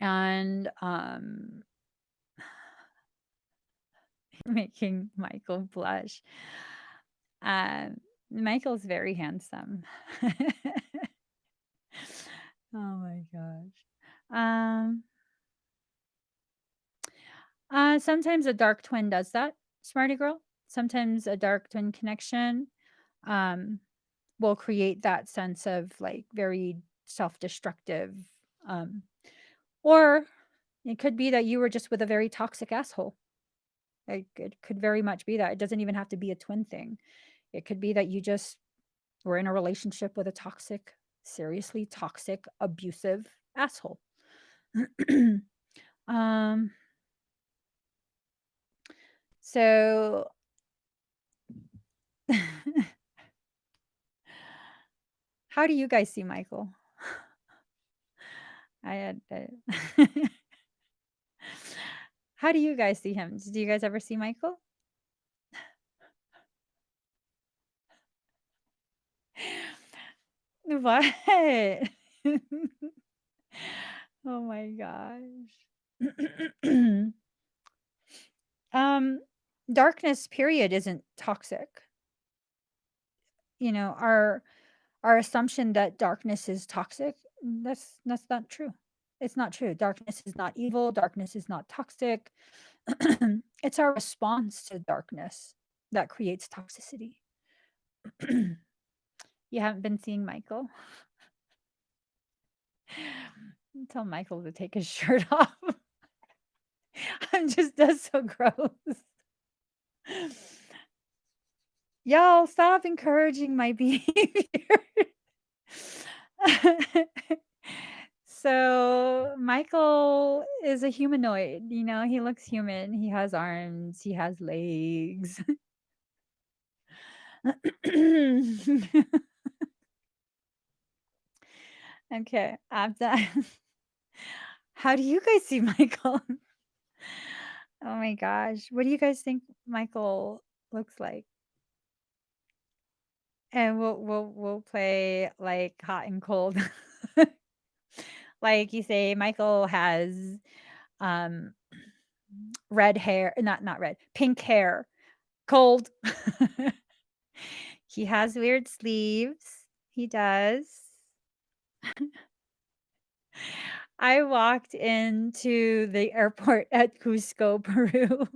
And making Michael blush. Michael's very handsome. Oh my gosh. Um, sometimes a dark twin does that, smarty girl. Sometimes a dark twin connection um, will create that sense of like very self-destructive. Um, or it could be that you were just with a very toxic asshole. Like it could very much be that. It doesn't even have to be a twin thing. It could be that you just were in a relationship with a toxic, seriously toxic, abusive asshole. um, so how do you guys see Michael? I had How do you guys see him? Do you guys ever see Michael? What? Oh my gosh. Um, darkness period isn't toxic. Our assumption that darkness is toxic, that's not true. It's not true. Darkness is not evil, darkness is not toxic. It's our response to darkness that creates toxicity. You haven't been seeing Michael? Tell Michael to take his shirt off. That's so gross. Y'all stop encouraging my behavior. So Michael is a humanoid, he looks human. He has arms, he has legs. Okay, I'm done. How do you guys see Michael? Oh my gosh. What do you guys think Michael looks like? And we'll play like hot and cold. Like you say, Michael has um red hair, not red, pink hair, cold. He has weird sleeves. He does. I walked into the airport at Cusco, Peru.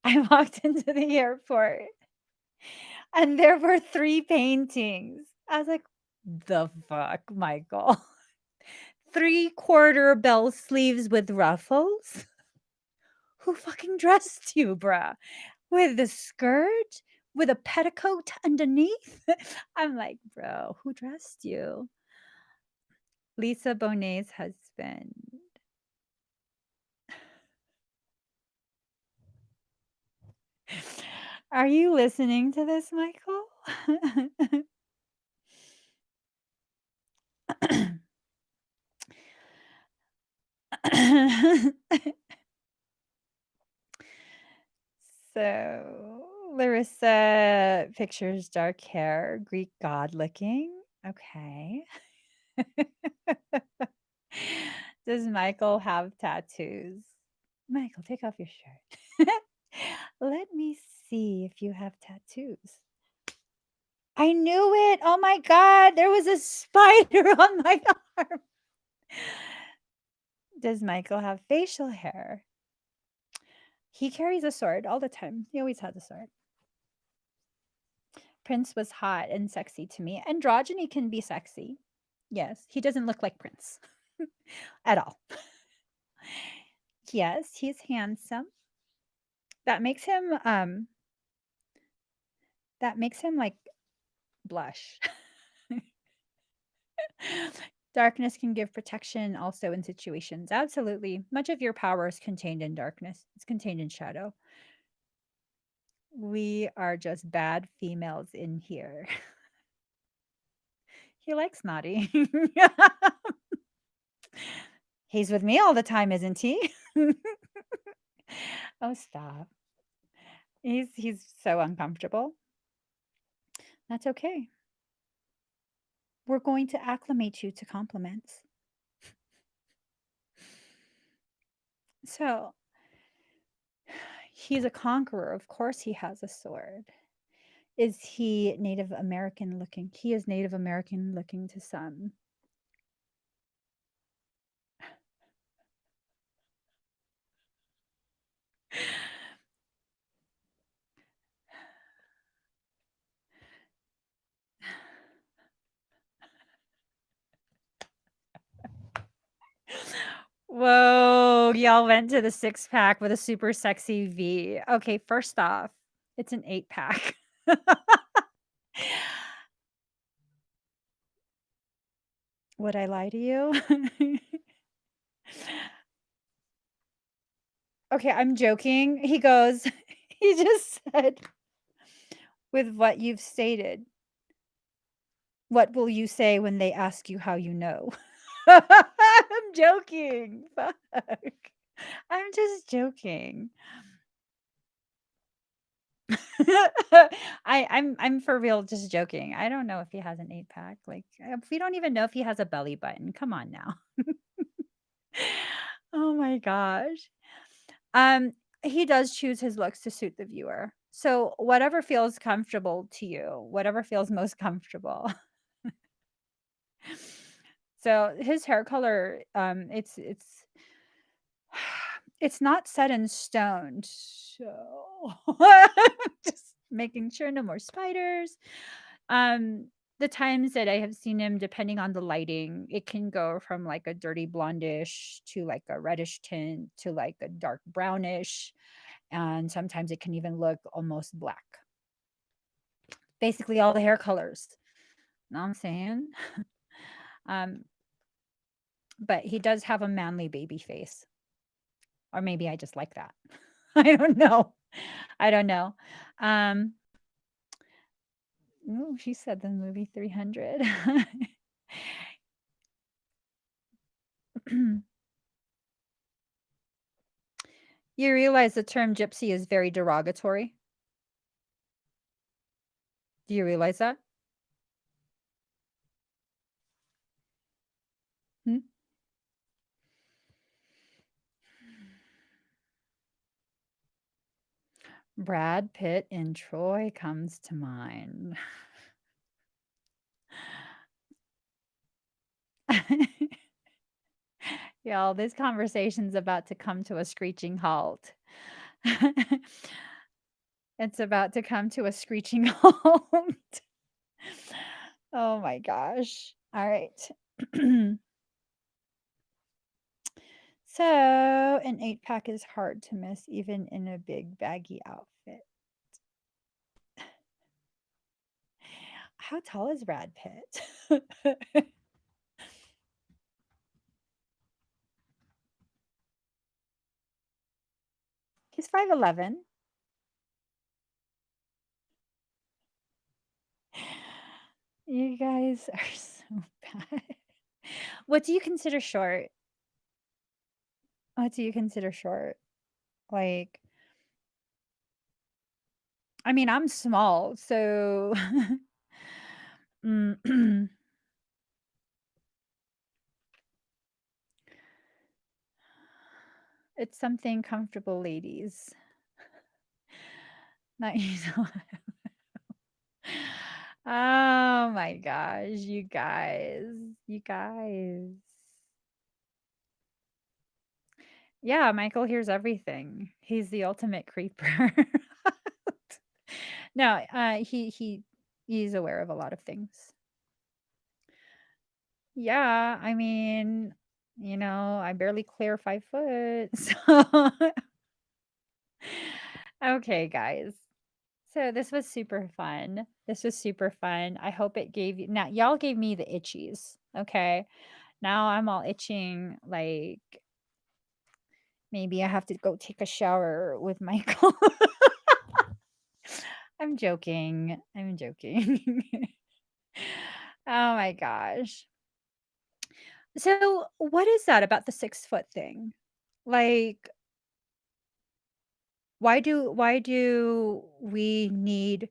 I walked into the airport and there were 3 paintings. I was like, "The fuck, Michael? 3/4 bell sleeves with ruffles? Who fucking dressed you, bruh? With a skirt? With a petticoat underneath?" I'm like, "Bro, who dressed you?" Lisa Bonet's husband. Are you listening to this, Michael? So, Larissa pictures dark hair, Greek god looking. Okay. Does Michael have tattoos? Michael, take off your shirt. Let me see if you have tattoos. I knew it. Oh my God. There was a spider on my arm. Does Michael have facial hair? He carries a sword all the time. He always has a sword. Prince was hot and sexy to me. Androgyny can be sexy. Yes, he doesn't look like Prince at all. Yes, he's handsome. That makes him like blush. Darkness can give protection also in situations. Absolutely. Much of your power is contained in darkness. It's contained in shadow. We are just bad females in here. He likes naughty. He's with me all the time, isn't he? Oh, stop. He's so uncomfortable. That's okay. We're going to acclimate you to compliments. So, he's a conqueror. Of course, he has a sword. Is he Native American looking? He is Native American looking to some. Whoa, y'all went to the 6-pack with a super sexy V. Okay, first off, it's an 8-pack. Would I lie to you? Okay, I'm joking. He goes, he just said, with what you've stated, what will you say when they ask you how you know? I'm joking. Fuck. I'm just joking. I'm for real just joking. I don't know if he has an 8-pack. Like, we don't even know if he has a belly button. Come on now. Oh my gosh. Um, he does choose his looks to suit the viewer. So whatever feels comfortable to you, whatever feels most comfortable. So his hair color, it's not set in stone. So just making sure no more spiders. Um, the times that I have seen him, depending on the lighting, it can go from like a dirty blondish to like a reddish tint to like a dark brownish. And sometimes it can even look almost black. Basically, all the hair colors. Know what I'm saying? Um, but he does have a manly baby face. Or maybe I just like that. I don't know. I don't know. Um, ooh, she said the movie 300. You realize the term gypsy is very derogatory? Do you realize that? Hmm? Brad Pitt in Troy comes to mind. Y'all, this conversation's about to come to a screeching halt. It's about to come to a screeching halt. Oh my gosh. All right. So, an 8-pack is hard to miss even in a big baggy outfit. How tall is Brad Pitt? He's 5'11". You guys are so bad. What do you consider short? What do you consider short? Like, I mean, I'm small, so mm, it's something comfortable, ladies. Not you know. Oh my gosh, you guys. You guys. Yeah, Michael hears everything. He's the ultimate creeper. No, he's aware of a lot of things. Yeah, I mean, I barely clear 5 foot, so okay, guys. So this was super fun. This was super fun. I hope it gave you now y'all gave me the itchies, okay? Now I'm all itching, like, maybe I have to go take a shower with Michael. I'm joking. I'm joking. Oh my gosh. So, what is that about the 6-foot thing? Like, why do we need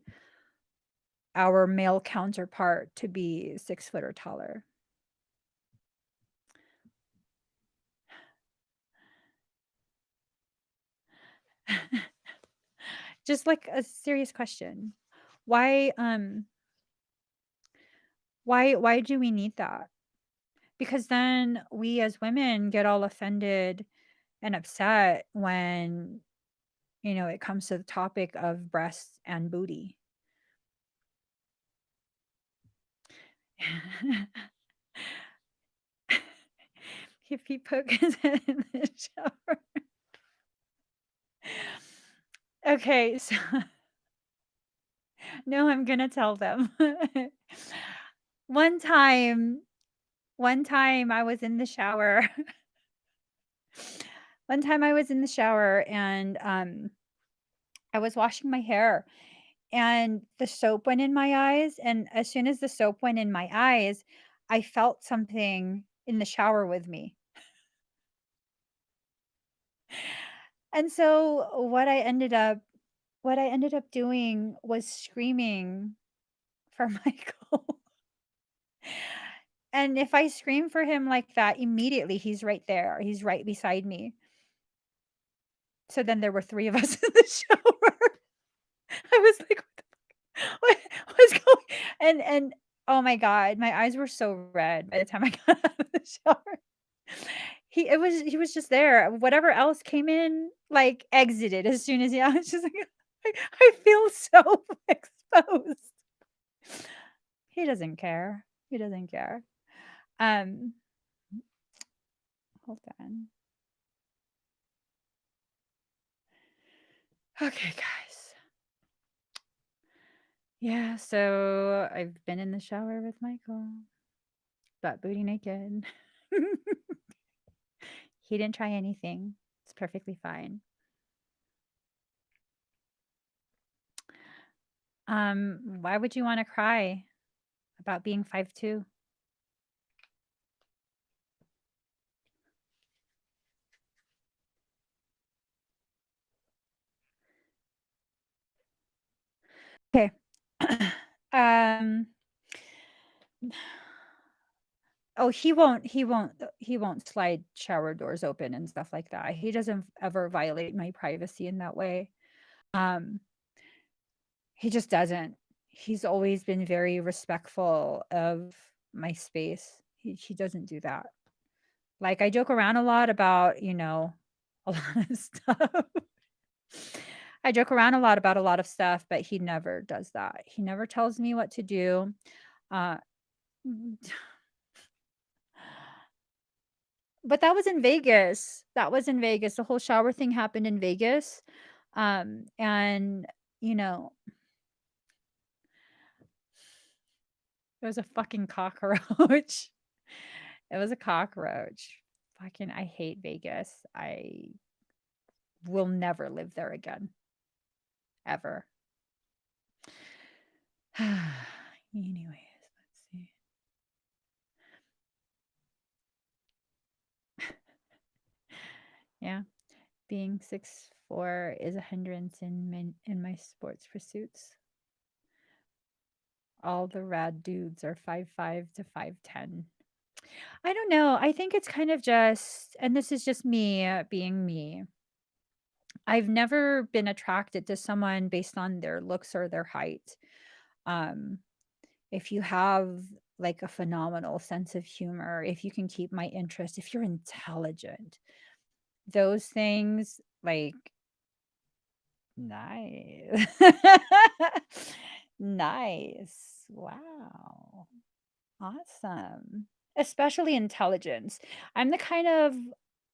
our male counterpart to be 6 foot or taller? Just like a serious question. Why, why do we need that? Because then we as women get all offended and upset when, it comes to the topic of breasts and booty. If he poke his head in the shower. Okay, so no, I'm gonna tell them. One time one time I was in the shower. One time I was in the shower and, I was washing my hair, and the soap went in my eyes, and as soon as the soap went in my eyes, I felt something in the shower with me. And so what I ended up doing was screaming for Michael. And if I scream for him like that, immediately he's right there. He's right beside me. So then there were 3 of us in the shower. I was like, "What what's going" and oh my god, my eyes were so red by the time I got out of the shower. He was just there. Whatever else came in, like, exited as soon as I was just like, I feel so exposed. He doesn't care. He doesn't care. Um, hold on. Okay, guys. Yeah, so I've been in the shower with Michael, butt booty naked. He didn't try anything. It's perfectly fine. Why would you wanna cry about being 5'2"? Okay. Um, oh, he won't slide shower doors open and stuff like that. He doesn't ever violate my privacy in that way. Um, he just doesn't. He's always been very respectful of my space. He doesn't do that. Like, I joke around a lot about, a lot of stuff. I joke around a lot about a lot of stuff, but he never does that. He never tells me what to do. Uh, but that was in Vegas. That was in Vegas. The whole shower thing happened in Vegas. And, you know, it was a fucking cockroach. It was a cockroach. Fucking, I hate Vegas. I will never live there again, ever. Anyways, let's see. Yeah, being 6'4" is a hindrance in my sports pursuits. All the rad dudes are 5'5" to 5'10". I don't know. I think it's kind of just, and this is just me being me. I've never been attracted to someone based on their looks or their height. Um, if you have like a phenomenal sense of humor, if you can keep my interest, if you're intelligent, those things, like, nice. Nice. Wow. Awesome. Especially intelligence. I'm the kind of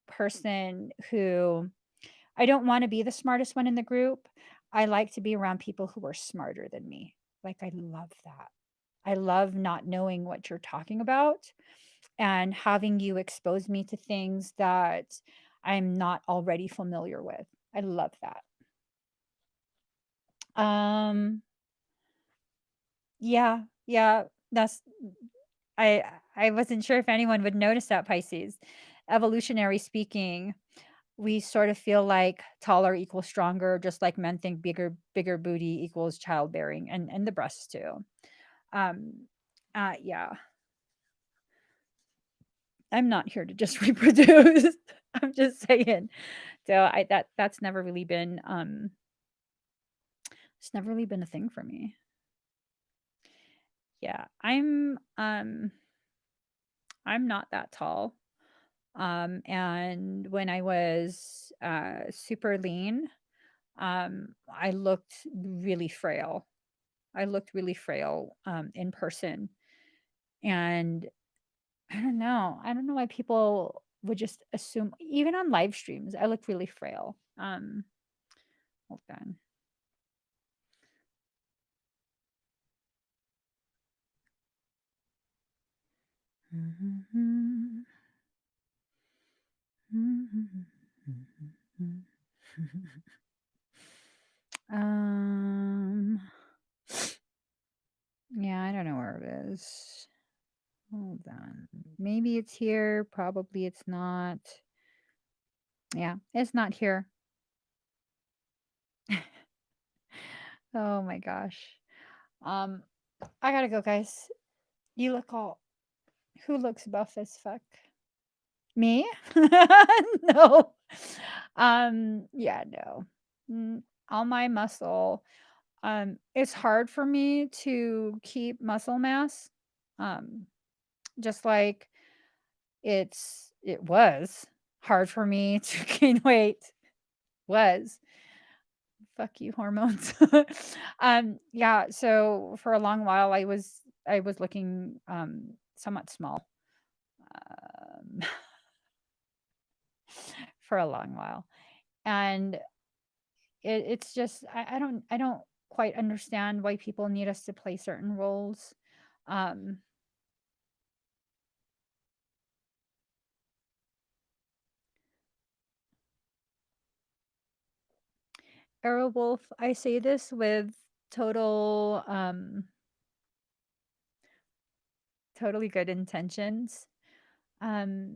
person who I don't wanna be the smartest one in the group. I like to be around people who are smarter than me. Like, I love that. I love not knowing what you're talking about and having you expose me to things that I'm not already familiar with. I love that. Um, yeah, yeah, that's I I wasn't sure if anyone would notice that, Pisces. Evolutionary speaking, we sort of feel like taller equals stronger, just like men think bigger booty equals childbearing, and the breasts too. Um, yeah, I'm not here to just reproduce. I'm just saying. So that's never really been it's never really been a thing for me. Yeah, I'm not that tall. And when I was super lean, I looked really frail. I looked really frail in person. And I don't know. I don't know why people would just assume, even on live streams, I looked really frail. Hold on. Um, yeah, I don't know where it is. Hold on. Maybe it's here. Probably it's not. Yeah, it's not here. Oh my gosh. Um, I gotta go, guys. You look all. Who looks buff as fuck? Me? No. Yeah, no. All my muscle. It's hard for me to keep muscle mass. Um, just like it was hard for me to gain weight. Was. Fuck you, hormones. Yeah, so for a long while I was looking somewhat small. Um, for a long while. And it's just I don't quite understand why people need us to play certain roles. Um, Aerowolf, I say this with total totally good intentions. Um,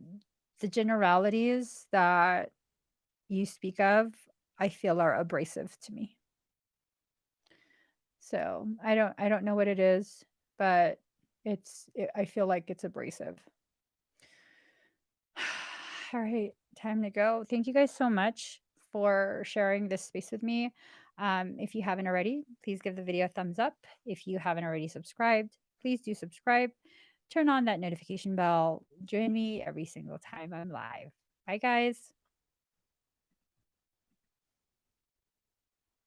the generalities that you speak of, I feel are abrasive to me. So I don't know what it is, but I feel like it's abrasive. All right, time to go. Thank you guys so much for sharing this space with me. If you haven't already, please give the video a thumbs up. If you haven't already subscribed, please do subscribe. Turn on that notification bell. Join me every single time I'm live. Bye, guys.